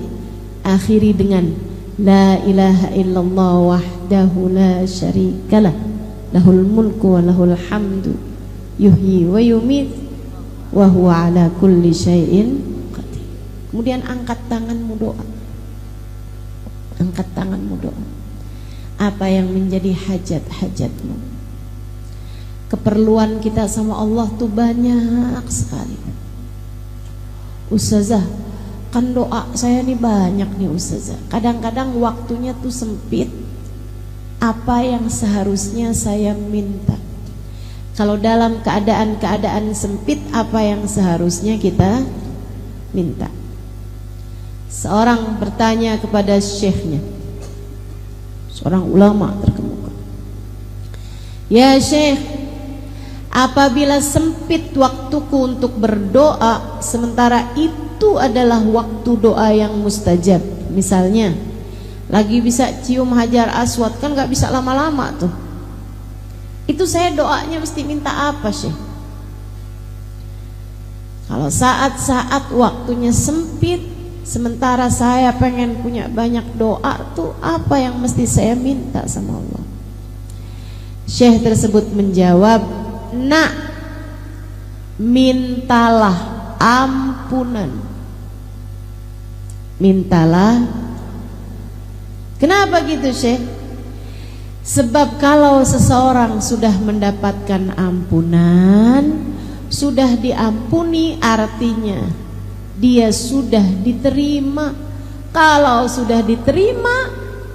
A: akhiri dengan la ilaha illallah wahdahu la syarikalah, lahul mulku wa lahul hamdu, yuhyi wa yumit wa huwa ala kulli syai'in qadir. Kemudian angkat tanganmu, doa. Angkat tanganmu, doa. Apa yang menjadi hajat-hajatmu? Keperluan kita sama Allah tuh banyak sekali. Ustazah, kan doa saya nih banyak nih Ustazah. Kadang-kadang waktunya tuh sempit. Apa yang seharusnya saya minta? Kalau dalam keadaan sempit, apa yang seharusnya kita minta? Seorang bertanya kepada syekhnya, seorang ulama terkemuka, ya syekh, apabila sempit waktuku untuk berdoa, sementara itu adalah waktu doa yang mustajab. Misalnya lagi bisa cium hajar aswad, kan gak bisa lama-lama tuh. Itu saya doanya mesti minta apa syekh? Kalau saat-saat waktunya sempit, sementara saya pengen punya banyak doa, tuh apa yang mesti saya minta sama Allah? Syekh tersebut menjawab, nak, mintalah ampunan. Mintalah. Kenapa gitu syekh? Sebab kalau seseorang sudah mendapatkan ampunan, sudah diampuni, artinya dia sudah diterima. Kalau sudah diterima,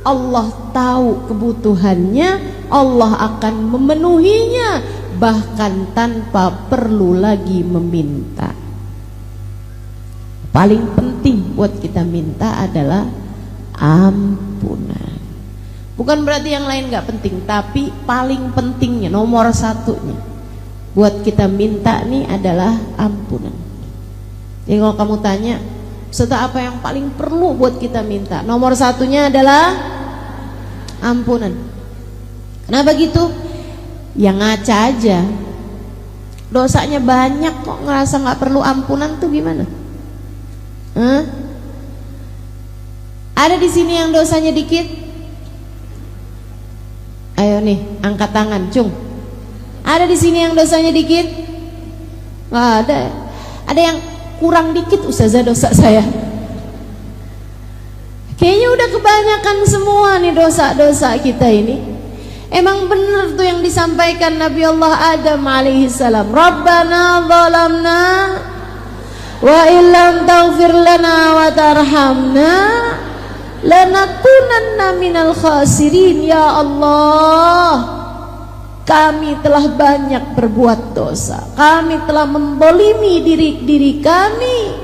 A: Allah tahu kebutuhannya, Allah akan memenuhinya, bahkan tanpa perlu lagi meminta. Paling penting buat kita minta adalah ampunan. Bukan berarti yang lain gak penting, tapi paling pentingnya, nomor satunya buat kita minta nih adalah ampunan. Jadi kalau kamu tanya, serta apa yang paling perlu buat kita minta, nomor satunya adalah ampunan. Kenapa gitu? Yang ngaca aja, dosanya banyak kok ngerasa gak perlu ampunan tuh gimana? Ada di sini yang dosanya dikit? Ayo nih, angkat tangan, cung. Ada di sini yang dosanya dikit? Nggak ada. Ada yang kurang dikit, ustazah dosa saya. Kayaknya udah kebanyakan semua nih dosa-dosa kita ini. Emang bener tuh yang disampaikan Nabi Allah Adam alaihissalam. Rabbana zalamna wa illam taghfir lana wa tarhamna lanakunanna minal khasirin. Ya Allah, kami telah banyak berbuat dosa, kami telah membolimi diri kami,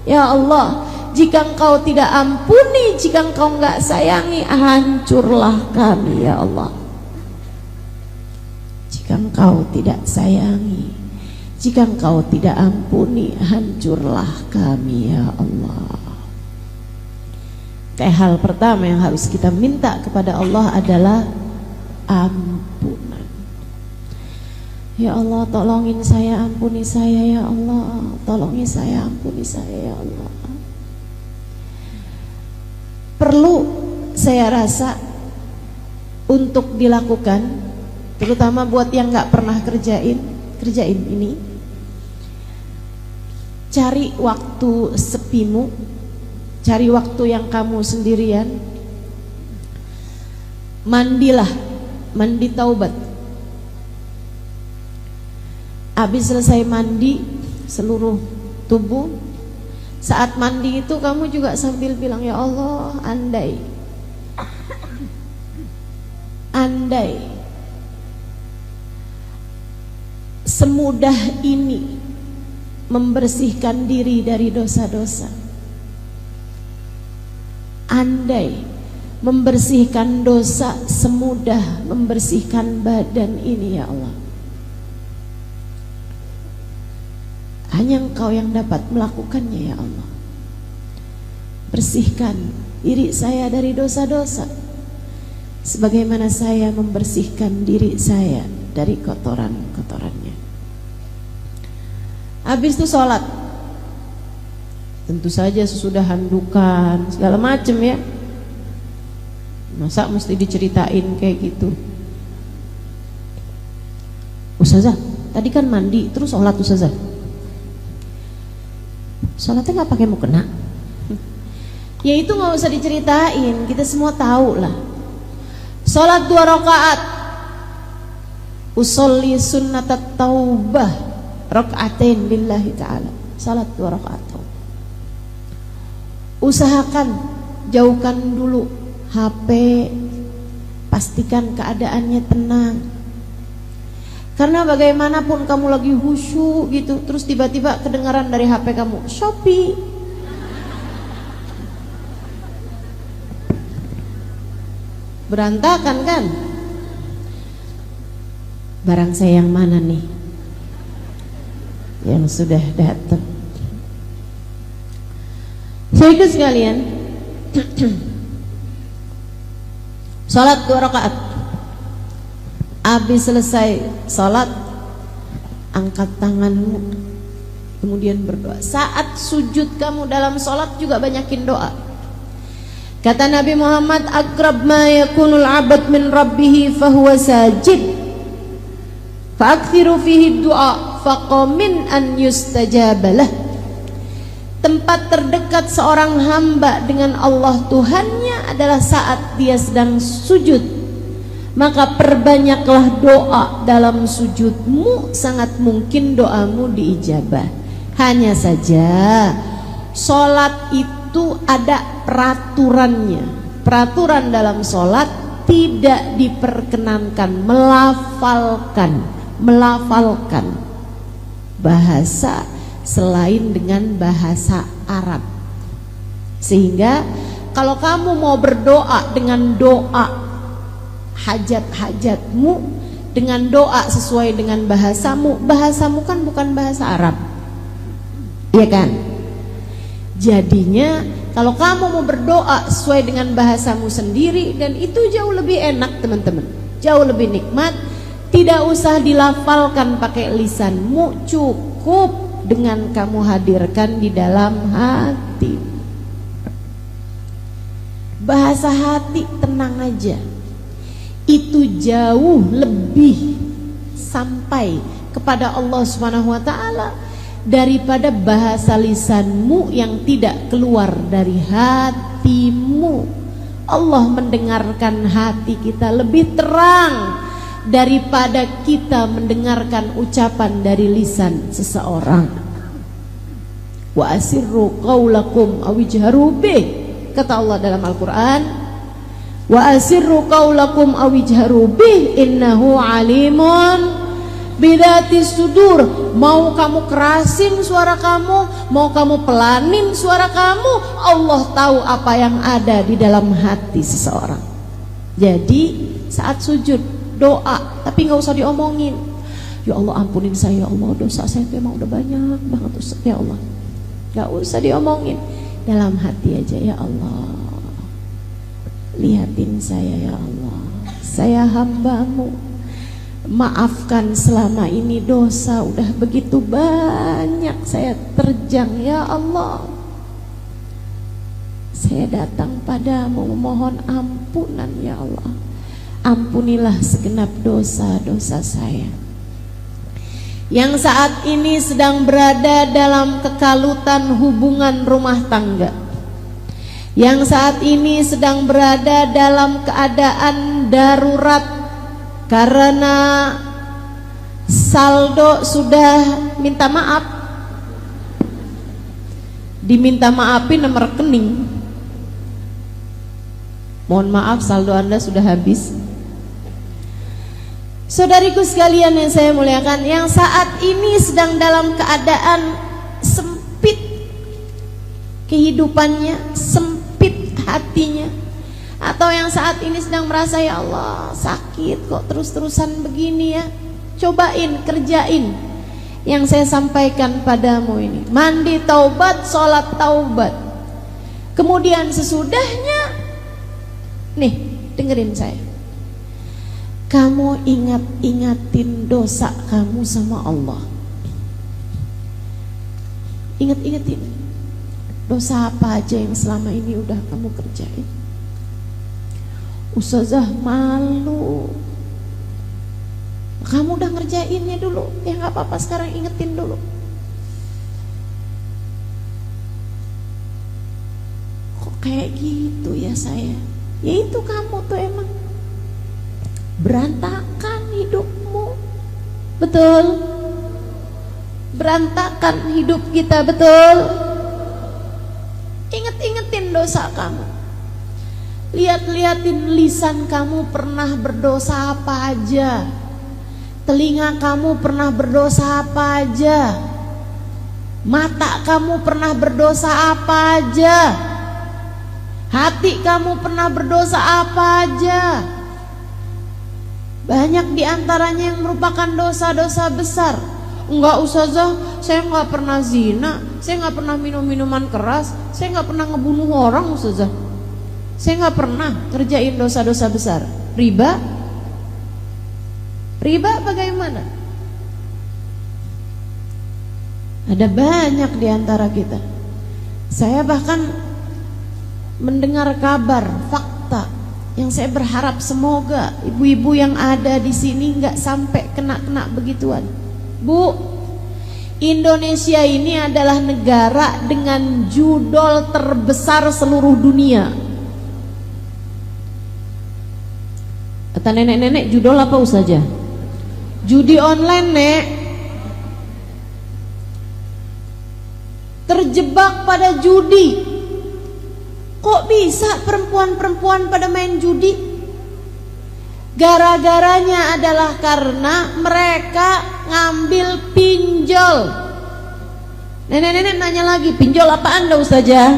A: Ya Allah, jika Engkau tidak ampuni, jika Engkau enggak sayangi, hancurlah kami ya Allah. Jika Engkau tidak sayangi, jika Engkau tidak ampuni, hancurlah kami ya Allah. Kayak hal pertama yang harus kita minta kepada Allah adalah ampunan. Ya Allah, tolongin saya, ampuni saya ya Allah. Tolongin saya, ampuni saya ya Allah. Perlu saya rasa untuk dilakukan, terutama buat yang nggak pernah kerjain ini. Cari waktu sepimu, cari waktu yang kamu sendirian, mandilah, mandi taubat. Habis selesai mandi seluruh tubuh, saat mandi itu kamu juga sambil bilang, ya Allah, andai semudah ini membersihkan diri dari dosa-dosa, andai membersihkan dosa semudah membersihkan badan ini ya Allah. Hanya Engkau yang dapat melakukannya ya Allah. Bersihkan diri saya dari dosa-dosa, sebagaimana saya membersihkan diri saya dari kotoran-kotorannya. Habis itu sholat. Tentu saja sesudah handukan segala macam ya. Masa mesti diceritain kayak gitu? Ustazah, tadi kan mandi terus sholat Ustazah. Sholatnya nggak pakai mukena? Ya itu nggak usah diceritain, kita semua tahu lah. Sholat 2 rakaat, usolli sunnatat taubah rakaatain lillahi ta'ala. Sholat 2 rakaat. Usahakan jauhkan dulu HP, pastikan keadaannya tenang. Karena bagaimanapun kamu lagi khusyuk gitu, terus tiba-tiba kedengaran dari HP kamu, Shopee. Berantakan kan? Barang saya yang mana nih yang sudah datang? Saya ikut sekalian. Salat 2 rakaat. Habis selesai salat, angkat tanganmu, kemudian berdoa. Saat sujud kamu dalam salat juga banyakin doa. Kata Nabi Muhammad, aqrab ma yakunul 'abd min rabbih fahuwa sajid. Fa'akthiru fihi du'a faqamin an yustajabalah. Tempat terdekat seorang hamba dengan Allah Tuhannya adalah saat dia sedang sujud. Maka perbanyaklah doa dalam sujudmu, sangat mungkin doamu diijabah. Hanya saja sholat itu ada peraturannya. Peraturan dalam sholat tidak diperkenankan melafalkan bahasa selain dengan bahasa Arab. Sehingga kalau kamu mau berdoa dengan doa hajat-hajatmu, dengan doa sesuai dengan bahasamu kan bukan bahasa Arab, iya kan? Jadinya kalau kamu mau berdoa sesuai dengan bahasamu sendiri, dan itu jauh lebih enak teman-teman, jauh lebih nikmat. Tidak usah dilafalkan pakai lisanmu, cukup dengan kamu hadirkan di dalam hati. Bahasa hati tenang aja, itu jauh lebih sampai kepada Allah Subhanahu wa taala daripada bahasa lisanmu yang tidak keluar dari hatimu. Allah mendengarkan hati kita lebih terang daripada kita mendengarkan ucapan dari lisan seseorang. Wa asirru qaulakum aw ijharu bih, kata Allah dalam Al-Qur'an, wa asirru qaulakum aw ijharu bih innahu alimun bidatis sudur. Mau kamu kerasin suara kamu, mau kamu pelanin suara kamu, Allah tahu apa yang ada di dalam hati seseorang. Jadi saat sujud doa, tapi nggak usah diomongin. Ya Allah ampunin saya, ya Allah dosa saya memang udah banyak banget Ustaz, ya Allah. Nggak usah diomongin, dalam hati aja. Ya Allah, lihatin saya ya Allah, saya hambamu, maafkan selama ini dosa udah begitu banyak saya terjang ya Allah. Saya datang padamu memohon ampunan ya Allah. Ampunilah segenap dosa-dosa saya yang saat ini sedang berada dalam kekalutan hubungan rumah tangga, yang saat ini sedang berada dalam keadaan darurat karena saldo sudah minta maaf, diminta maafin nomor rekening. Mohon maaf saldo Anda sudah habis. Saudariku sekalian yang saya muliakan, yang saat ini sedang dalam keadaan sempit kehidupannya, sempit hatinya, atau yang saat ini sedang merasa ya Allah sakit kok terus-terusan begini ya, cobain, kerjain yang saya sampaikan padamu ini. Mandi taubat, sholat taubat. Kemudian sesudahnya, nih dengerin saya, kamu ingatin dosa kamu sama Allah. Ingat-ingatin dosa apa aja yang selama ini udah kamu kerjain. Ustazah malu, kamu udah ngerjainnya dulu, ya gak apa-apa, sekarang ingetin dulu. Kok kayak gitu ya saya? Ya itu kamu tuh emang berantakan hidupmu, betul? Berantakan hidup kita, betul? Inget-ingetin dosa kamu. Lihat-lihatin lisan kamu pernah berdosa apa aja, telinga kamu pernah berdosa apa aja, mata kamu pernah berdosa apa aja, hati kamu pernah berdosa apa aja. Banyak diantaranya yang merupakan dosa-dosa besar. Enggak ustazah, saya enggak pernah zina, saya enggak pernah minum minuman keras, saya enggak pernah ngebunuh orang ustazah, saya enggak pernah kerjain dosa-dosa besar. Riba? Riba bagaimana? Ada banyak diantara kita. Saya bahkan mendengar kabar, fakta yang saya berharap semoga ibu-ibu yang ada di sini nggak sampai kena begituan. Bu, Indonesia ini adalah negara dengan judol terbesar seluruh dunia. Kata nenek-nenek, judol apa saja? Judi online, Nek. Terjebak pada judi. Kok bisa perempuan-perempuan pada main judi? Gara-garanya adalah karena mereka ngambil pinjol. Nenek-nenek nanya lagi, pinjol apa Anda ustazah?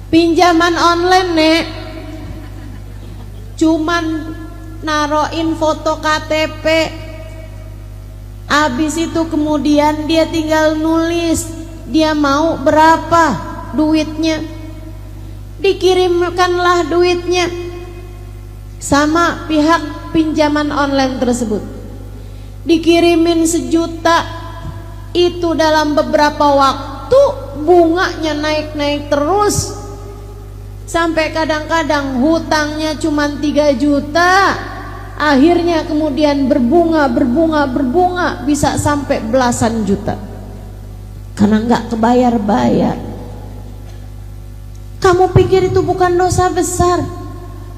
A: Pinjaman online, Nek. Cuman naroin foto KTP, habis itu kemudian dia tinggal nulis dia mau berapa duitnya, dikirimkanlah duitnya sama pihak pinjaman online tersebut, dikirimin 1 juta. Itu dalam beberapa waktu bunganya naik-naik terus, sampai kadang-kadang hutangnya cuma 3 juta, akhirnya kemudian berbunga bisa sampai belasan juta karena nggak kebayar-bayar. Kamu pikir itu bukan dosa besar?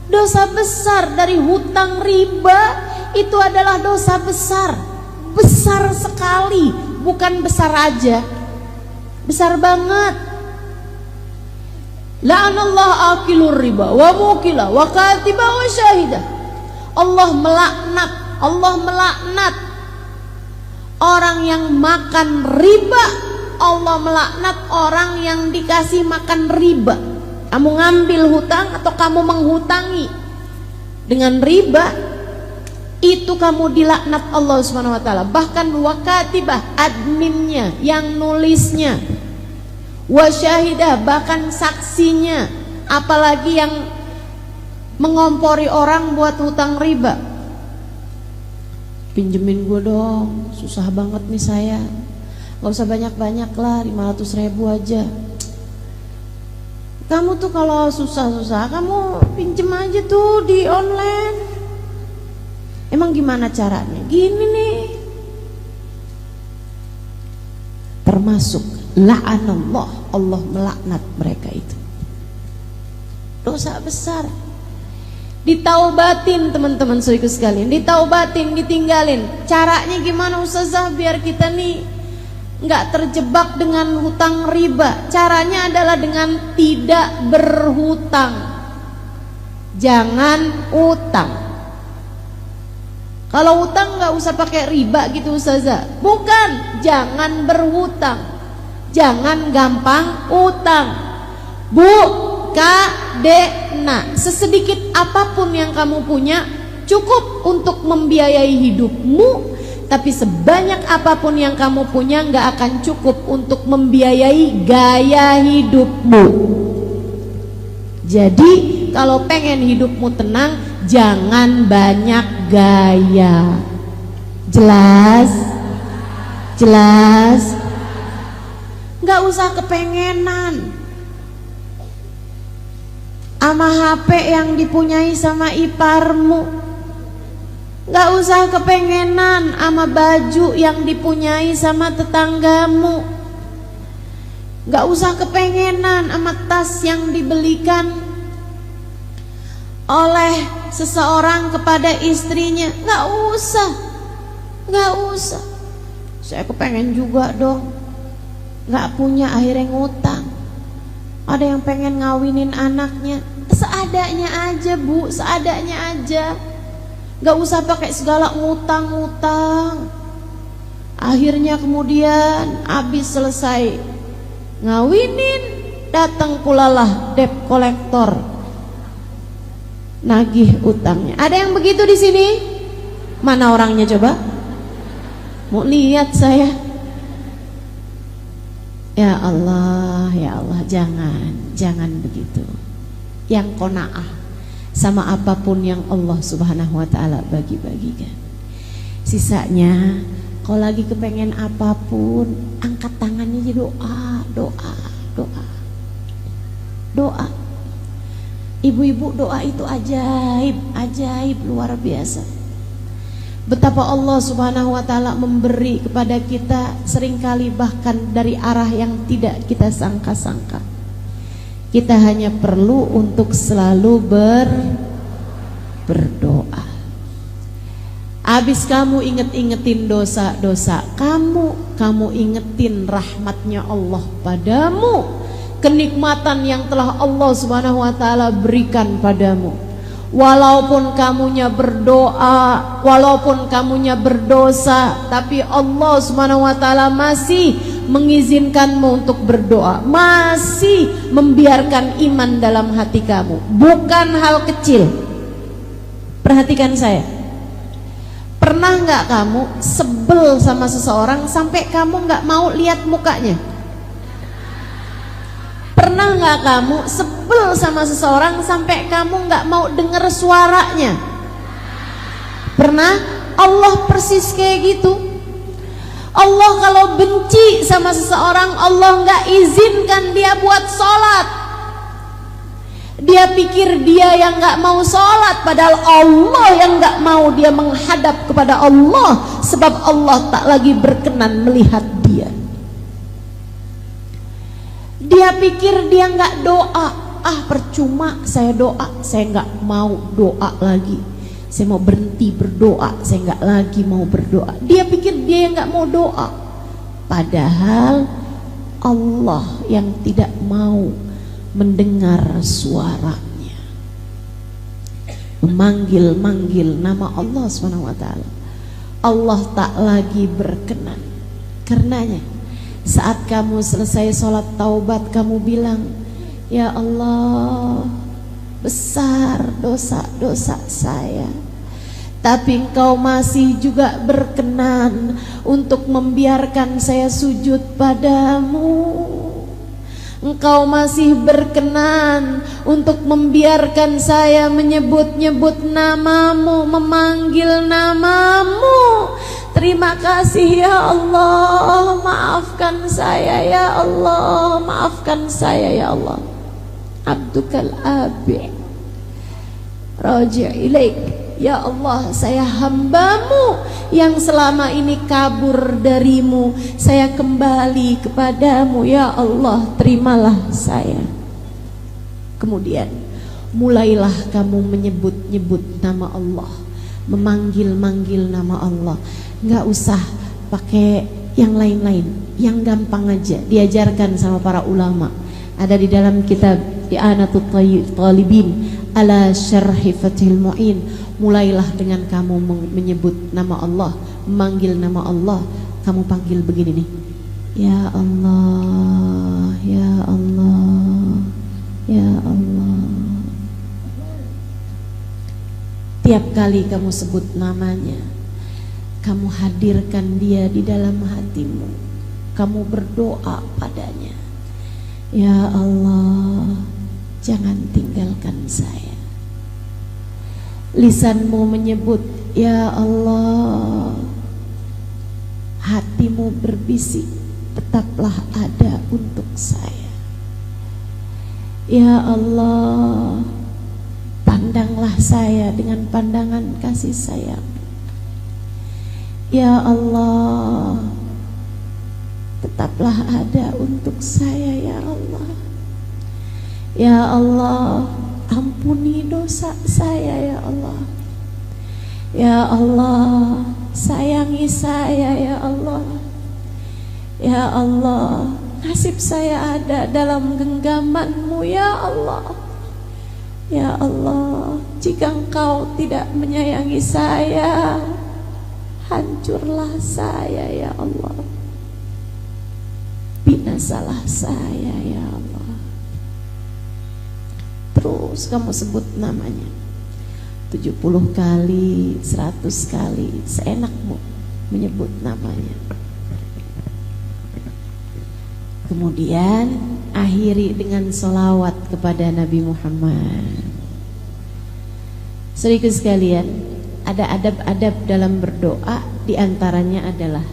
A: Dosa besar dari hutang riba itu adalah dosa besar, besar sekali, bukan besar aja, besar banget. La'anallahu akilur riba wa mukila wa katiba wa syahidah. Allah melaknat Allah melaknat orang yang makan riba, Allah melaknat orang yang dikasih makan riba. Kamu ngambil hutang atau kamu menghutangi dengan riba, itu kamu dilaknat Allah Subhanahu wa taala. Bahkan wakatibah, adminnya, yang nulisnya, wasyahidah, bahkan saksinya, apalagi yang mengompori orang buat hutang riba. Pinjemin gue dong, susah banget nih saya. Gak usah banyak-banyak lah, 500.000 aja. Kamu tuh kalau susah-susah, kamu pinjem aja tuh di online. Emang gimana caranya? Gini nih. Termasuk la'anallah, Allah melaknat mereka itu. Dosa besar. Ditaubatin teman-teman saudaraku sekalian, ditaubatin, ditinggalin. Caranya gimana Ustazah biar kita nih nggak terjebak dengan hutang riba? Caranya adalah dengan tidak berhutang. Jangan utang. Kalau utang nggak usah pakai riba gitu Ustazah. Bukan, jangan berhutang. Jangan gampang utang. Bu, Kadena, sesedikit apapun yang kamu punya cukup untuk membiayai hidupmu, tapi sebanyak apapun yang kamu punya nggak akan cukup untuk membiayai gaya hidupmu. Jadi kalau pengen hidupmu tenang, jangan banyak gaya. Jelas? Jelas? Nggak usah kepengenan sama HP yang dipunyai sama iparmu. Gak usah kepengenan sama baju yang dipunyai sama tetanggamu. Gak usah kepengenan sama tas yang dibelikan oleh seseorang kepada istrinya. Gak usah. Gak usah. Saya kepengen juga dong. Gak punya, akhirnya ngutang. Ada yang pengen ngawinin anaknya, seadanya aja bu, seadanya aja. Gak usah pakai segala ngutang-ngutang. Akhirnya kemudian habis selesai ngawinin, datang pulalah debt collector, nagih utangnya. Ada yang begitu di sini? Mana orangnya coba? Mau lihat saya. Ya Allah, jangan begitu. Yang qanaah sama apapun yang Allah Subhanahu wa taala bagi-bagikan. Sisanya kalau lagi kepengen apapun, angkat tangannya aja, doa. Ibu-ibu, doa itu ajaib luar biasa. Betapa Allah Subhanahu wa taala memberi kepada kita seringkali bahkan dari arah yang tidak kita sangka-sangka. Kita hanya perlu untuk selalu berdoa. Abis kamu ingetin dosa-dosa kamu ingetin rahmatnya Allah padamu, kenikmatan yang telah Allah Subhanahu wa taala berikan padamu. Walaupun kamunya berdoa, walaupun kamunya berdosa, tapi Allah Subhanahu wa taala masih mengizinkanmu untuk berdoa, masih membiarkan iman dalam hati kamu. Bukan hal kecil. Perhatikan saya. Pernah nggak kamu sebel sama seseorang sampai kamu nggak mau lihat mukanya? Pernah nggak kamu sebel sama seseorang sampai kamu nggak mau dengar suaranya? Pernah? Allah persis kayak gitu. Allah kalau benci sama seseorang, Allah nggak izinkan dia buat sholat. Dia pikir dia yang nggak mau sholat, padahal Allah yang nggak mau dia menghadap kepada Allah, sebab Allah tak lagi berkenan melihat dia. Dia pikir dia nggak doa, percuma saya doa, saya nggak mau doa lagi, saya mau berhenti berdoa, saya nggak lagi mau berdoa. Dia pikir dia yang nggak mau doa, padahal Allah yang tidak mau mendengar suaranya. memanggil-manggil nama Allah SWT, Allah tak lagi berkenan. Karenanya saat kamu selesai sholat taubat, kamu bilang, ya Allah, besar dosa-dosa saya, tapi Engkau masih juga berkenan untuk membiarkan saya sujud padamu. Engkau masih berkenan untuk membiarkan saya menyebut-nyebut namamu, memanggil namamu. Terima kasih ya Allah, maafkan saya ya Allah, maafkan saya ya Allah. Abdukal abi raji' ilaik. Ya Allah, saya hambamu yang selama ini kabur darimu, saya kembali kepadamu. Ya Allah, terimalah saya. Kemudian mulailah kamu menyebut-nyebut nama Allah, memanggil-manggil nama Allah. Nggak usah pakai yang lain-lain, yang gampang aja, diajarkan sama para ulama. Ada di dalam kitab I'anatul Talibin ala Syarhi Fathil Mu'in. Mulailah dengan kamu menyebut nama Allah, memanggil nama Allah. Kamu panggil begini nih, ya Allah, ya Allah, ya Allah. Tiap kali kamu sebut namanya, kamu hadirkan dia di dalam hatimu. Kamu berdoa padanya, ya Allah, jangan tinggalkan saya. Lisanmu menyebut ya Allah, hatimu berbisik, tetaplah ada untuk saya. Ya Allah, pandanglah saya dengan pandangan kasih sayang. Ya Allah, tetaplah ada untuk saya ya Allah. Ya Allah, ampuni dosa saya ya Allah. Ya Allah, sayangi saya ya Allah. Ya Allah, nasib saya ada dalam genggaman-Mu ya Allah. Ya Allah, jika Engkau tidak menyayangi saya, hancurlah saya ya Allah. Binasalah saya ya Allah. Terus kamu sebut namanya 70 kali, 100 kali, seenakmu menyebut namanya. Kemudian akhiri dengan sholawat kepada Nabi Muhammad. Saudaraku sekalian, ada adab-adab dalam berdoa. Di antaranya adalah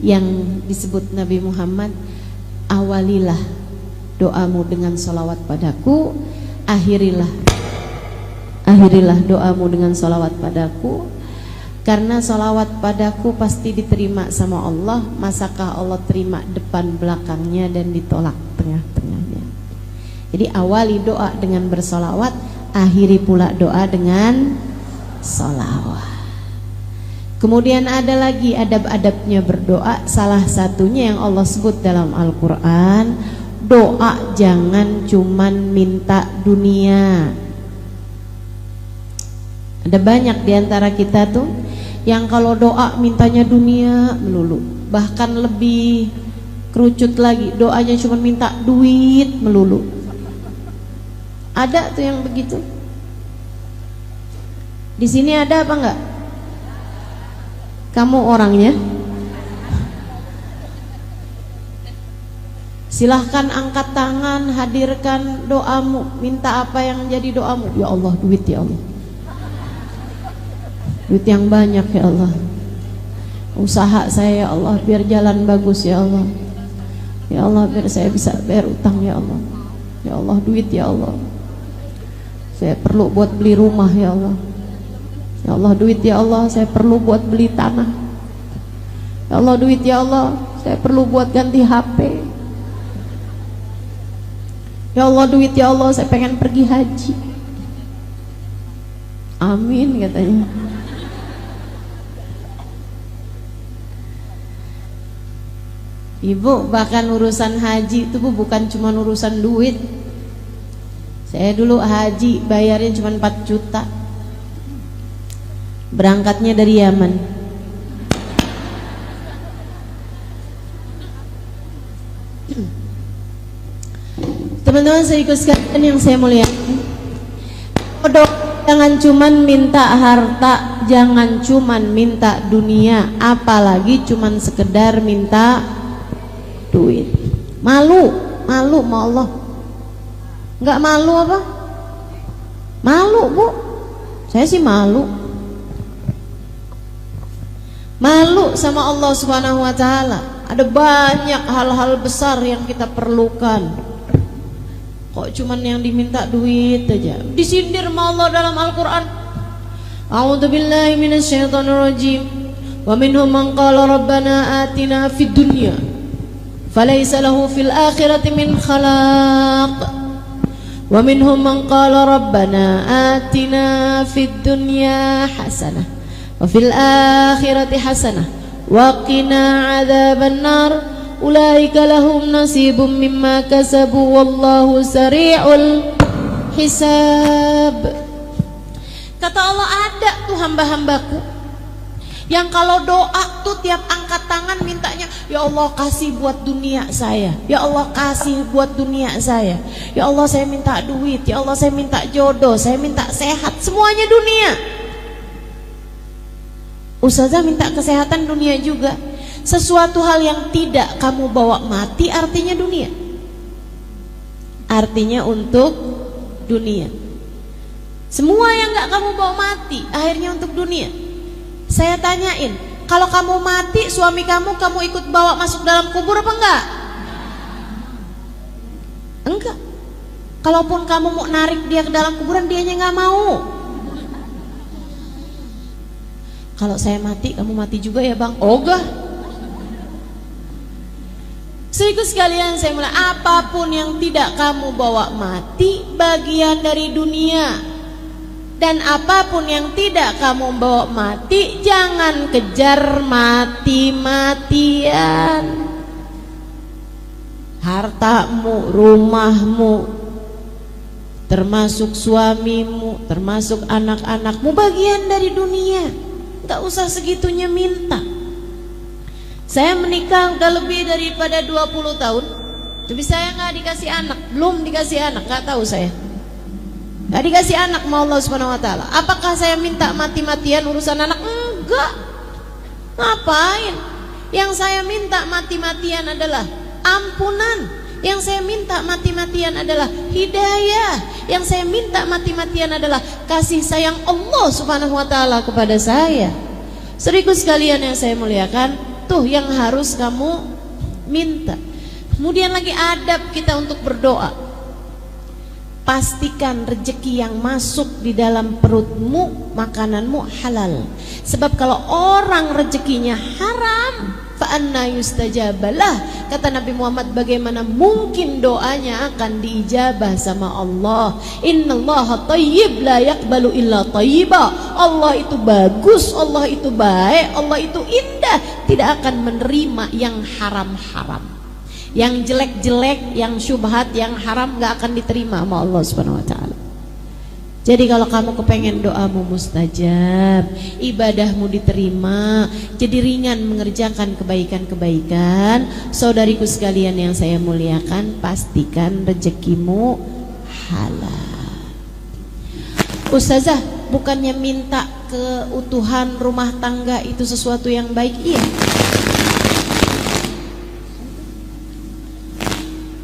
A: yang disebut Nabi Muhammad, awalilah doamu dengan sholawat padaku, akhirilah doamu dengan sholawat padaku, karena sholawat padaku pasti diterima sama Allah. Masakah Allah terima depan belakangnya dan ditolak tengah-tengahnya? Jadi awali doa dengan bersolawat, akhiri pula doa dengan sholawat. Kemudian ada lagi adab-adabnya berdoa. Salah satunya yang Allah sebut dalam Al-Quran, doa jangan cuman minta dunia. Ada banyak diantara kita tuh yang kalau doa mintanya dunia melulu. Bahkan lebih kerucut lagi, doanya cuma minta duit melulu. Ada tuh yang begitu. Di sini ada apa enggak? Kamu orangnya? Silahkan angkat tangan, hadirkan doamu. Minta apa yang jadi doamu? Ya Allah, duit ya Allah. Duit yang banyak ya Allah. Usaha saya ya Allah biar jalan bagus ya Allah. Ya Allah, biar saya bisa bayar utang ya Allah. Ya Allah, duit ya Allah. Saya perlu buat beli rumah ya Allah. Ya Allah, duit ya Allah, saya perlu buat beli tanah. Ya Allah, duit ya Allah, saya perlu buat ganti HP. Ya Allah, duit ya Allah, saya pengen pergi haji. Amin katanya. Ibu, bahkan urusan haji itu bukan cuma urusan duit. Saya dulu haji bayarnya cuma 4 juta. Berangkatnya dari Yaman. Teman-teman saya sekalian yang saya muliakan, jangan cuman minta harta, jangan cuman minta dunia, apalagi cuman sekedar minta duit. Malu sama Allah. Enggak malu apa? Malu, Bu. Saya sih malu. Malu sama Allah Subhanahu wa taala. Ada banyak hal-hal besar yang kita perlukan. Kok cuman yang diminta duit aja? Disindir sama Allah dalam Al-Qur'an. A'udzubillahi minasyaitonirrajim. Wa minhum man qala rabbana atina fid dunya falaysa lahu fil akhirati min khalaq. Wa minhum man qala rabbana atina fid dunya hasanah wa fil akhirati hasanah wa qina adzaban nar. Ulaika lahum nasibum mimma kasabu wallahu sari'ul hisab. Kata Allah, ada tuh hamba-hambaku yang kalau doa tuh tiap angkat tangan mintanya, ya Allah kasih buat dunia saya, ya Allah kasih buat dunia saya, ya Allah saya minta duit, ya Allah saya minta jodoh, saya minta sehat, semuanya dunia. Ustazah minta kesehatan, dunia juga. Sesuatu hal yang tidak kamu bawa mati artinya dunia, artinya untuk dunia. Semua yang gak kamu bawa mati akhirnya untuk dunia. Saya tanyain, kalau kamu mati suami kamu ikut bawa masuk dalam kubur apa enggak? Enggak. Kalaupun kamu mau narik dia ke dalam kuburan, dianya gak mau. Kalau saya mati, kamu mati juga ya bang? Ogah. Saudaraku sekalian, saya mulai, apapun yang tidak kamu bawa mati bagian dari dunia, dan apapun yang tidak kamu bawa mati jangan kejar mati-matian. Hartamu, rumahmu, termasuk suamimu, termasuk anak-anakmu bagian dari dunia. Gak usah segitunya minta. Saya menikah udah lebih daripada 20 tahun, tapi saya nggak dikasih anak, belum dikasih anak, nggak tahu saya. Nggak dikasih anak sama Allah Subhanahu Wa Taala. Apakah saya minta mati-matian urusan anak? Enggak. Ngapain? Yang saya minta mati-matian adalah ampunan. Yang saya minta mati-matian adalah hidayah. Yang saya minta mati-matian adalah kasih sayang Allah Subhanahu Wa Taala kepada saya. Saudaraku sekalian yang saya muliakan, tuh yang harus kamu minta. Kemudian lagi adab kita untuk berdoa. Pastikan rezeki yang masuk di dalam perutmu, makananmu halal. Sebab kalau orang rezekinya haram, fa anna yustajabalah. Kata Nabi Muhammad, bagaimana mungkin doanya akan diijabah sama Allah? Innallaha thayyib la yaqbalu illa thayyiba. Allah itu bagus, Allah itu baik, Allah itu indah, tidak akan menerima yang haram-haram. Yang jelek-jelek, yang syubhat, yang haram gak akan diterima sama Allah Subhanahu wa taala. Jadi kalau kamu kepengen doamu mustajab, ibadahmu diterima, jadi ringan mengerjakan kebaikan-kebaikan, saudariku sekalian yang saya muliakan, pastikan rezekimu halal. Ustazah, bukannya minta keutuhan rumah tangga itu sesuatu yang baik? Iya.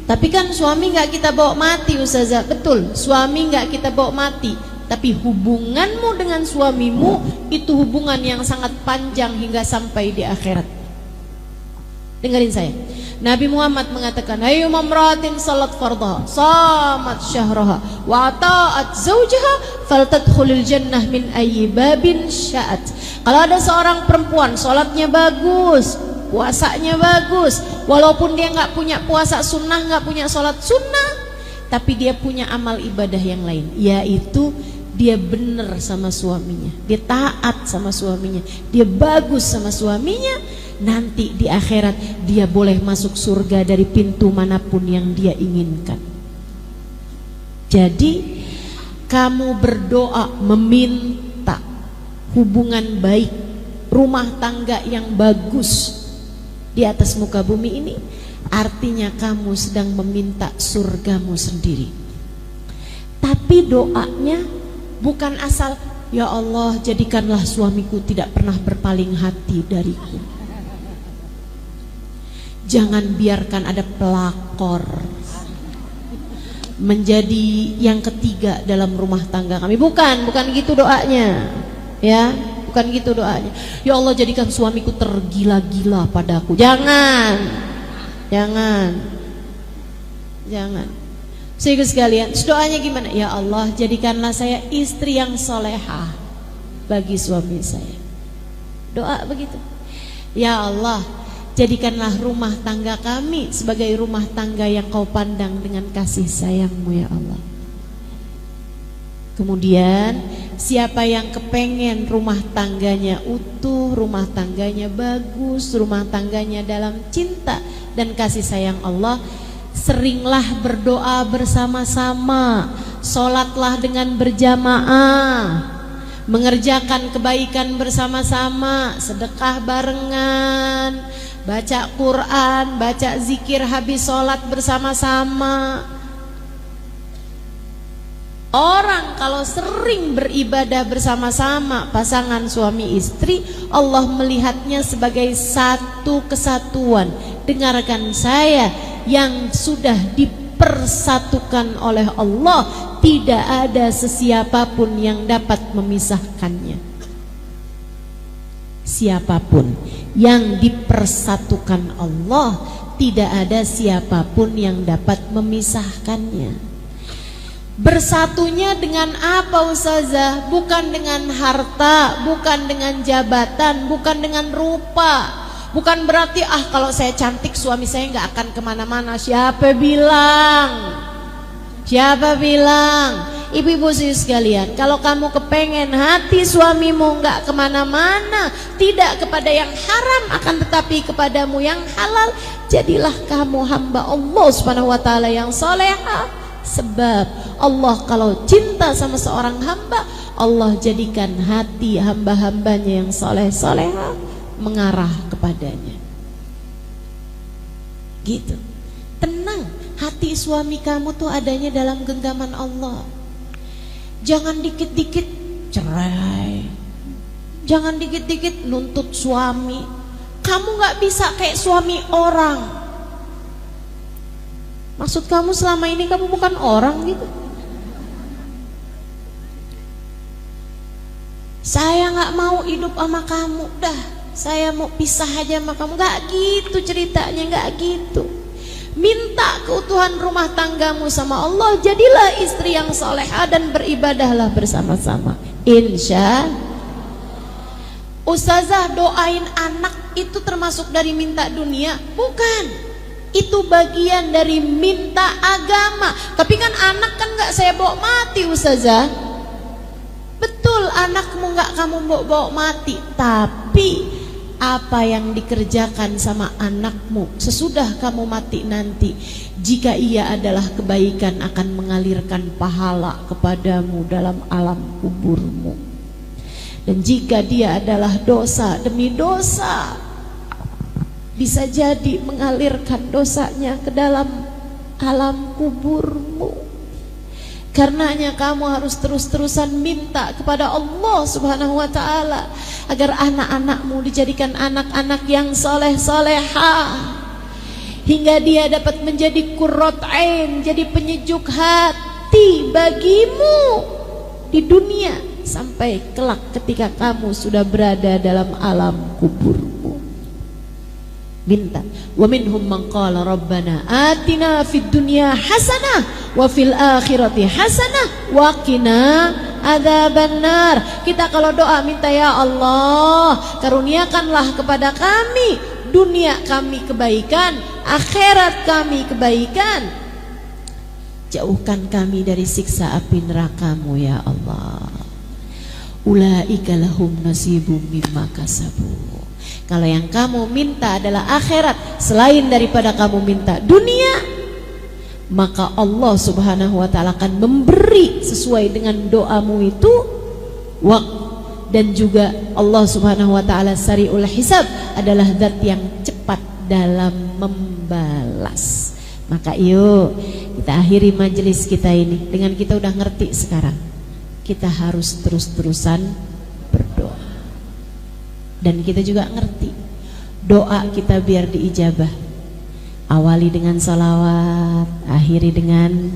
A: Tapi kan suami gak kita bawa mati Ustazah. Betul, suami gak kita bawa mati, tapi hubunganmu dengan suamimu itu hubungan yang sangat panjang hingga sampai di akhirat. Dengerin saya, Nabi Muhammad mengatakan, hayu mamratin salat fardaha, samat syahraha, wa ta'at zawjaha, faltadkhulil jannah min ayyi babin sya'at. Kalau ada seorang perempuan salatnya bagus, puasanya bagus, walaupun dia nggak punya puasa sunnah, nggak punya sholat sunnah, tapi dia punya amal ibadah yang lain, yaitu dia benar sama suaminya, dia taat sama suaminya, dia bagus sama suaminya. Nanti di akhirat dia boleh masuk surga dari pintu manapun yang dia inginkan. Jadi kamu berdoa meminta hubungan baik, rumah tangga yang bagus di atas muka bumi ini, artinya kamu sedang meminta surgamu sendiri. Tapi doanya bukan asal, ya Allah jadikanlah suamiku tidak pernah berpaling hati dariku. Jangan biarkan ada pelakor menjadi yang ketiga dalam rumah tangga kami. Bukan gitu doanya. Ya, bukan gitu doanya. Ya Allah jadikan suamiku tergila-gila padaku. Jangan. Sehingga sekalian, doanya gimana? Ya Allah jadikanlah saya istri yang solehah bagi suami saya. Doa begitu. Ya Allah jadikanlah rumah tangga kami sebagai rumah tangga yang kau pandang dengan kasih sayangmu ya Allah. Kemudian siapa yang kepengen rumah tangganya utuh, rumah tangganya bagus, rumah tangganya dalam cinta dan kasih sayang Allah, seringlah berdoa bersama-sama, sholatlah dengan berjamaah, mengerjakan kebaikan bersama-sama, sedekah barengan, baca Quran, baca zikir habis sholat bersama-sama. Orang kalau sering beribadah bersama-sama pasangan suami istri, Allah melihatnya sebagai satu kesatuan. Dengarkan saya, yang sudah dipersatukan oleh Allah, tidak ada sesiapapun yang dapat memisahkannya. Siapapun yang dipersatukan Allah, tidak ada siapapun yang dapat memisahkannya. Bersatunya dengan apa Ustazah? Bukan dengan harta, bukan dengan jabatan, bukan dengan rupa. Bukan berarti kalau saya cantik suami saya nggak akan kemana-mana. Siapa bilang? Ibu-ibu sekalian, kalau kamu kepengen hati suamimu nggak kemana-mana, tidak kepada yang haram, akan tetapi kepadamu yang halal, jadilah kamu hamba Allah Subhanahu wa Ta'ala yang solehah. Sebab Allah kalau cinta sama seorang hamba, Allah jadikan hati hamba-hambanya yang soleh-solehah mengarah kepadanya. Gitu. Tenang, hati suami kamu tuh adanya dalam genggaman Allah. Jangan dikit-dikit cerai, jangan dikit-dikit nuntut suami. Kamu gak bisa kayak suami orang. Maksud kamu selama ini kamu bukan orang gitu? Saya gak mau hidup sama kamu, dah saya mau pisah aja sama kamu. Gak gitu ceritanya, gak gitu. Minta keutuhan rumah tanggamu sama Allah, jadilah istri yang solehah dan beribadahlah bersama-sama. Insya Ustazah, doain anak itu termasuk dari minta dunia? Bukan. Itu bagian dari minta agama. Tapi kan anak kan gak saya bawa mati Ustazah. Betul, anakmu gak kamu bawa mati. Tapi apa yang dikerjakan sama anakmu sesudah kamu mati nanti, jika ia adalah kebaikan, akan mengalirkan pahala kepadamu dalam alam kuburmu. Dan jika dia adalah dosa demi dosa, bisa jadi mengalirkan dosanya ke dalam alam kuburmu. Karenanya kamu harus terus-terusan minta kepada Allah Subhanahu wa Ta'ala agar anak-anakmu dijadikan anak-anak yang soleh-solehah, hingga dia dapat menjadi qurrat ain, jadi penyejuk hati bagimu di dunia sampai kelak ketika kamu sudah berada dalam alam kuburmu. Minta. Wa minhum man qala rabbana atina fid dunya hasanah wa fil akhirati hasanah wa qina adzabannar. Kita kalau doa minta, ya Allah karuniakanlah kepada kami dunia kami kebaikan, akhirat kami kebaikan, jauhkan kami dari siksa api neraka-Mu ya Allah. Ulaika lahum nasibum mimma kasabu. Kalau yang kamu minta adalah akhirat selain daripada kamu minta dunia, maka Allah Subhanahu wa Ta'ala akan memberi sesuai dengan doamu itu. dan juga Allah Subhanahu wa taala Sari'ul Hisab, adalah zat yang cepat dalam membalas. Maka yuk kita akhiri majelis kita ini dengan kita udah ngerti sekarang. Kita harus terus-terusan berdoa. Dan kita juga ngerti doa kita biar diijabah. Awali dengan salawat, akhiri dengan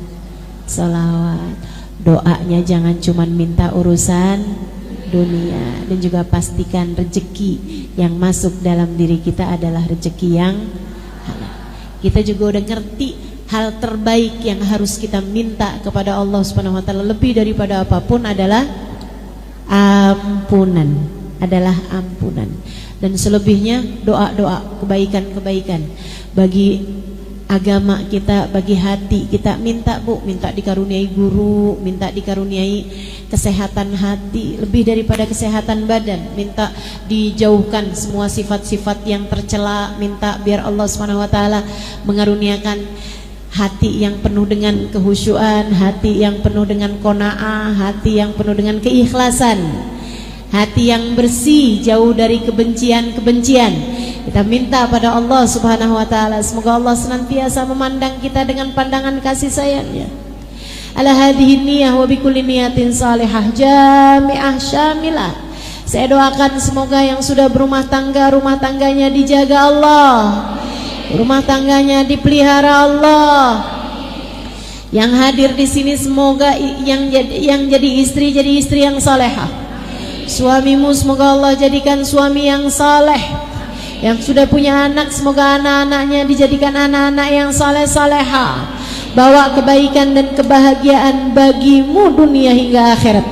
A: salawat. Doanya jangan cuman minta urusan dunia, dan juga pastikan rezeki yang masuk dalam diri kita adalah rezeki yang halal. Kita juga udah ngerti hal terbaik yang harus kita minta kepada Allah Subhanahu wa taala lebih daripada apapun adalah ampunan, dan selebihnya doa-doa kebaikan-kebaikan bagi agama kita, bagi hati kita. Minta dikaruniai guru, minta dikaruniai kesehatan hati lebih daripada kesehatan badan, minta dijauhkan semua sifat-sifat yang tercela, minta biar Allah Subhanahu wa taala mengaruniakan hati yang penuh dengan kehusyuan, hati yang penuh dengan qanaah, hati yang penuh dengan keikhlasan, hati yang bersih, jauh dari kebencian-kebencian. Kita minta pada Allah Subhanahu wa taala, semoga Allah senantiasa memandang kita dengan pandangan kasih sayangnya. Ala hadhihi niyyah wa bikulli niyatin salihah jami'ah syamilah. Saya doakan semoga yang sudah berumah tangga, rumah tangganya dijaga Allah, rumah tangganya dipelihara Allah. Yang hadir di sini semoga yang jadi istri yang salehah. Suamimu semoga Allah jadikan suami yang saleh. Yang sudah punya anak semoga anak-anaknya dijadikan anak-anak yang saleh-saleha, bawa kebaikan dan kebahagiaan bagimu dunia hingga akhirat.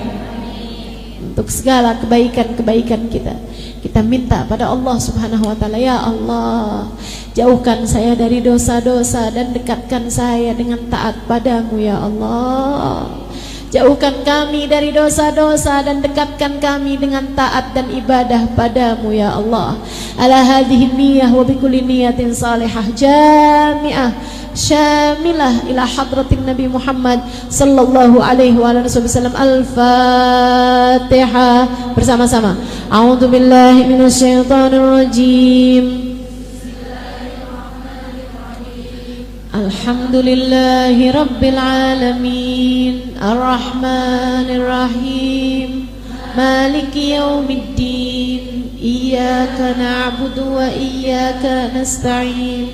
A: Untuk segala kebaikan-kebaikan kita minta pada Allah Subhanahu wa taala. Ya Allah, jauhkan saya dari dosa-dosa dan dekatkan saya dengan taat padamu ya Allah. Jauhkan kami dari dosa-dosa dan dekatkan kami dengan taat dan ibadah padamu ya Allah. Ala hadhihi niyyah wa bikulli niyatin salihah jami'ah syamilah ila hadratin Nabi Muhammad sallallahu alaihi wa alihi wasallam. Al-Fatihah bersama-sama. A'udzu billahi minasyaitonir rajim. Alhamdulillahi Rabbil Alamin Ar-Rahmanir Rahim Maliki Yawmiddin Iyyaka na'budu wa iyyaka nasta'in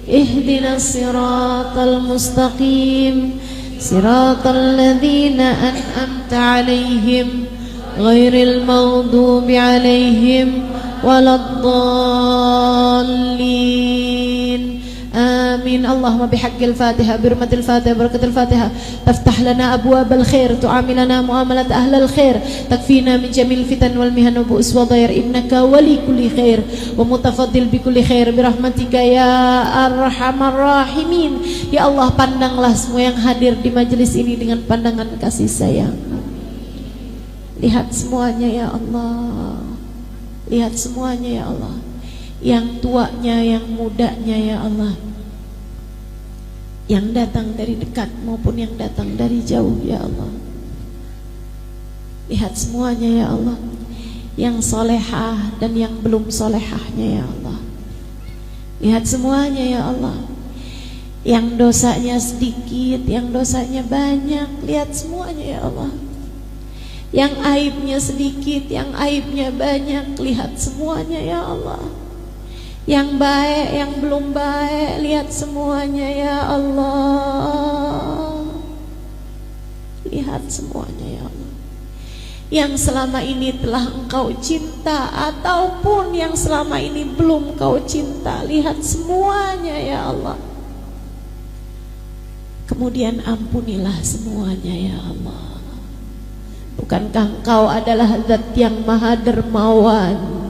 A: Ihdinas siratal mustaqim Siratal ladzina an'amta 'alaihim ghairil maghdubi 'alaihim waladdallin. آمين. اللهم بحق الفاتحة برمة الفاتحة بركة الفاتحة تفتح لنا أبواب الخير تعاملنا معاملة أهل الخير تكفينا من جميع الفتن والمهن وبؤس وضير إنك ولي كل خير ومتفضل بكل خير برحمتك يا أرحم الراحمين. Ya Allah, pandanglah semua yang hadir di majelis ini dengan pandangan kasih sayang. Lihat semuanya ya Allah, lihat semuanya ya Allah, yang tuanya, yang mudanya ya Allah, yang datang dari dekat maupun yang datang dari jauh ya Allah. Lihat semuanya ya Allah, yang solehah dan yang belum solehahnya ya Allah. Lihat semuanya ya Allah, yang dosanya sedikit, yang dosanya banyak. Lihat semuanya ya Allah, yang aibnya sedikit, yang aibnya banyak. Lihat semuanya ya Allah, yang baik, yang belum baik. Lihat semuanya ya Allah, lihat semuanya ya Allah, yang selama ini telah engkau cinta ataupun yang selama ini belum kau cinta. Lihat semuanya ya Allah, kemudian ampunilah semuanya ya Allah. Bukankah engkau adalah zat yang maha dermawan?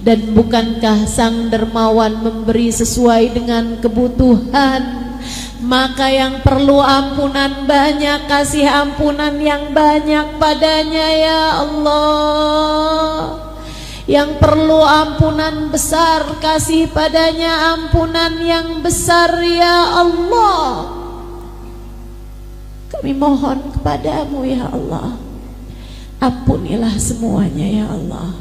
A: Dan bukankah sang dermawan memberi sesuai dengan kebutuhan? Maka yang perlu ampunan banyak, kasih ampunan yang banyak padanya ya Allah. Yang perlu ampunan besar, kasih padanya ampunan yang besar ya Allah. Kami mohon kepadamu ya Allah, Ampunilah semuanya ya Allah.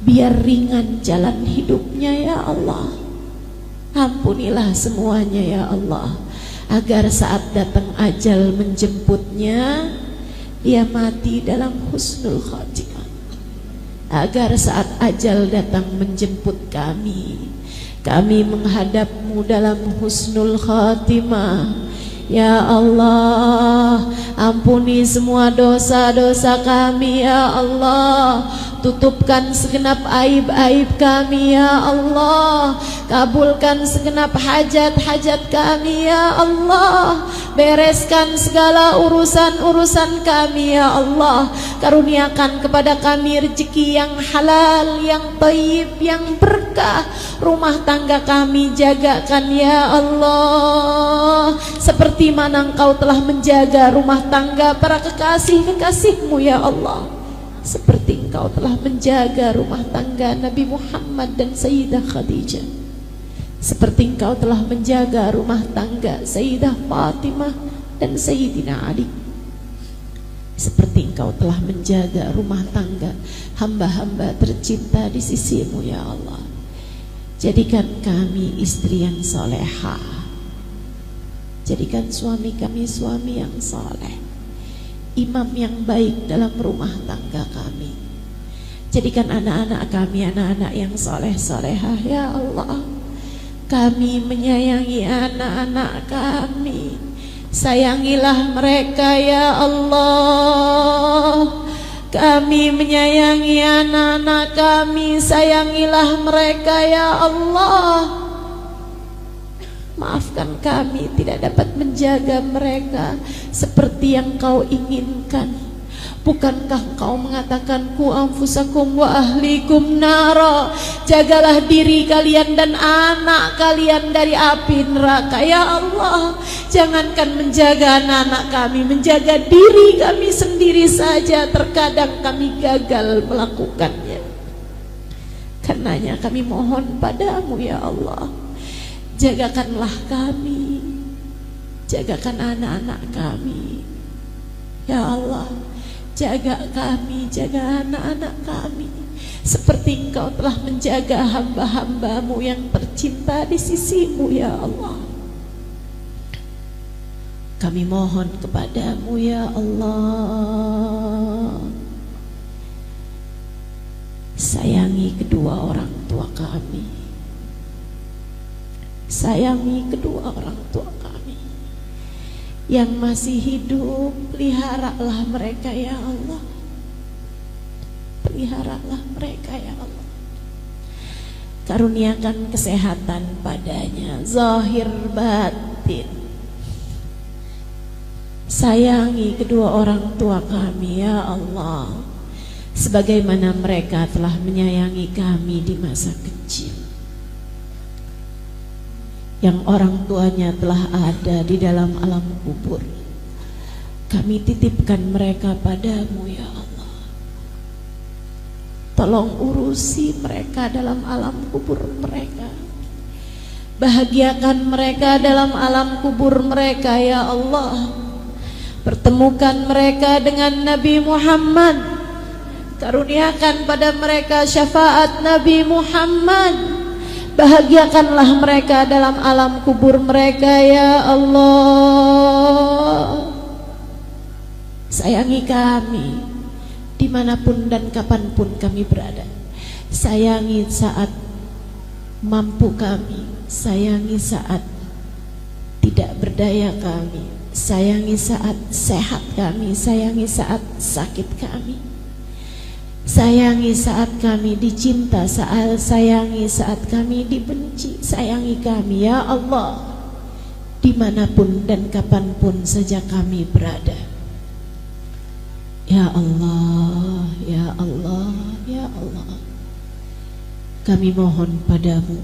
A: Biar ringan jalan hidupnya ya Allah. Ampunilah semuanya ya Allah, agar saat datang ajal menjemputnya, dia mati dalam husnul khatimah. Agar saat ajal datang menjemput kami, kami menghadapmu dalam husnul khatimah. Ya Allah, ampuni semua dosa-dosa kami ya Allah. Tutupkan segenap aib-aib kami ya Allah. Kabulkan segenap hajat-hajat kami ya Allah. Bereskan segala urusan-urusan kami ya Allah. Karuniakan kepada kami rezeki yang halal, yang thayyib, yang berkah. Rumah tangga kami jagakan ya Allah, seperti mana Engkau telah menjaga rumah tangga para kekasih-kekasih-Mu ya Allah. Seperti Engkau telah menjaga rumah tangga Nabi Muhammad dan Sayyidah Khadijah. Seperti Engkau telah menjaga rumah tangga Sayyidah Fatimah dan Sayyidina Ali. Seperti Engkau telah menjaga rumah tangga hamba-hamba tercinta di sisi-Mu ya Allah. Jadikan kami istri yang solehah. Jadikan suami kami suami yang soleh, imam yang baik dalam rumah tangga kami. Jadikan anak-anak kami anak-anak yang soleh-solehah ya Allah. Kami menyayangi anak-anak kami. Sayangilah mereka ya Allah. Kami menyayangi anak-anak kami. Sayangilah mereka ya Allah. Maafkan kami tidak dapat menjaga mereka seperti yang Kau inginkan. Bukankah Kau mengatakan ku anfusakum wa ahlikum nara, jagalah diri kalian dan anak kalian dari api neraka ya Allah. Jangankan menjaga anak-anak kami, menjaga diri kami sendiri saja terkadang kami gagal melakukannya. Karenanya kami mohon padamu ya Allah, jagakanlah kami, jagakan anak-anak kami ya Allah. Jaga kami, jaga anak-anak kami, seperti Engkau telah menjaga hamba-hamba-Mu yang tercinta di sisi-Mu ya Allah. Kami mohon kepadamu ya Allah, sayangi kedua orang tua kami. Sayangi kedua orang tua kami yang masih hidup. Peliharalah mereka ya Allah. Peliharalah mereka ya Allah. Karuniakan kesehatan padanya, zahir batin. Sayangi kedua orang tua kami ya Allah, sebagaimana mereka telah menyayangi kami di masa kecil, yang orang tuanya telah ada di dalam alam kubur. Kami titipkan mereka padamu ya Allah. Tolong urusi mereka dalam alam kubur mereka. Bahagiakan mereka dalam alam kubur mereka ya Allah. Pertemukan mereka dengan Nabi Muhammad. Karuniakan pada mereka syafaat Nabi Muhammad. Bahagiakanlah mereka dalam alam kubur mereka ya Allah. Sayangi kami dimanapun dan kapanpun kami berada. Sayangi saat mampu kami, sayangi saat tidak berdaya kami, sayangi saat sehat kami, sayangi saat sakit kami. Sayangi saat kami dicinta, sayangi saat kami dibenci. Sayangi kami ya Allah, dimanapun dan kapanpun saja kami berada. Ya Allah, ya Allah, ya Allah. Kami mohon padamu,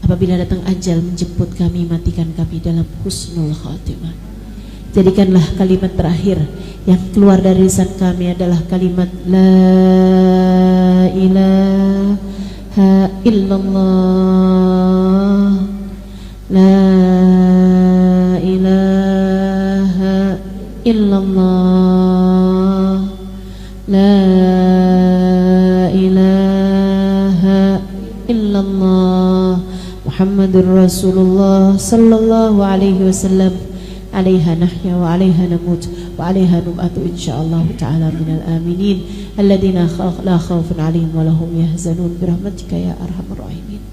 A: apabila datang ajal menjemput kami, matikan kami dalam husnul khatimah. Jadikanlah kalimat terakhir yang keluar dari lisan kami adalah kalimat La ilaha illallah, La ilaha illallah, La ilaha illallah Muhammadur Rasulullah sallallahu alaihi wasallam. Alaiha nahya wa alaiha namut wa alaiha nub'atu insyaallah ta'ala minal aminin alladina la khawfun alaihim wa lahum yahzanun birahmatika ya arhamar rahimin.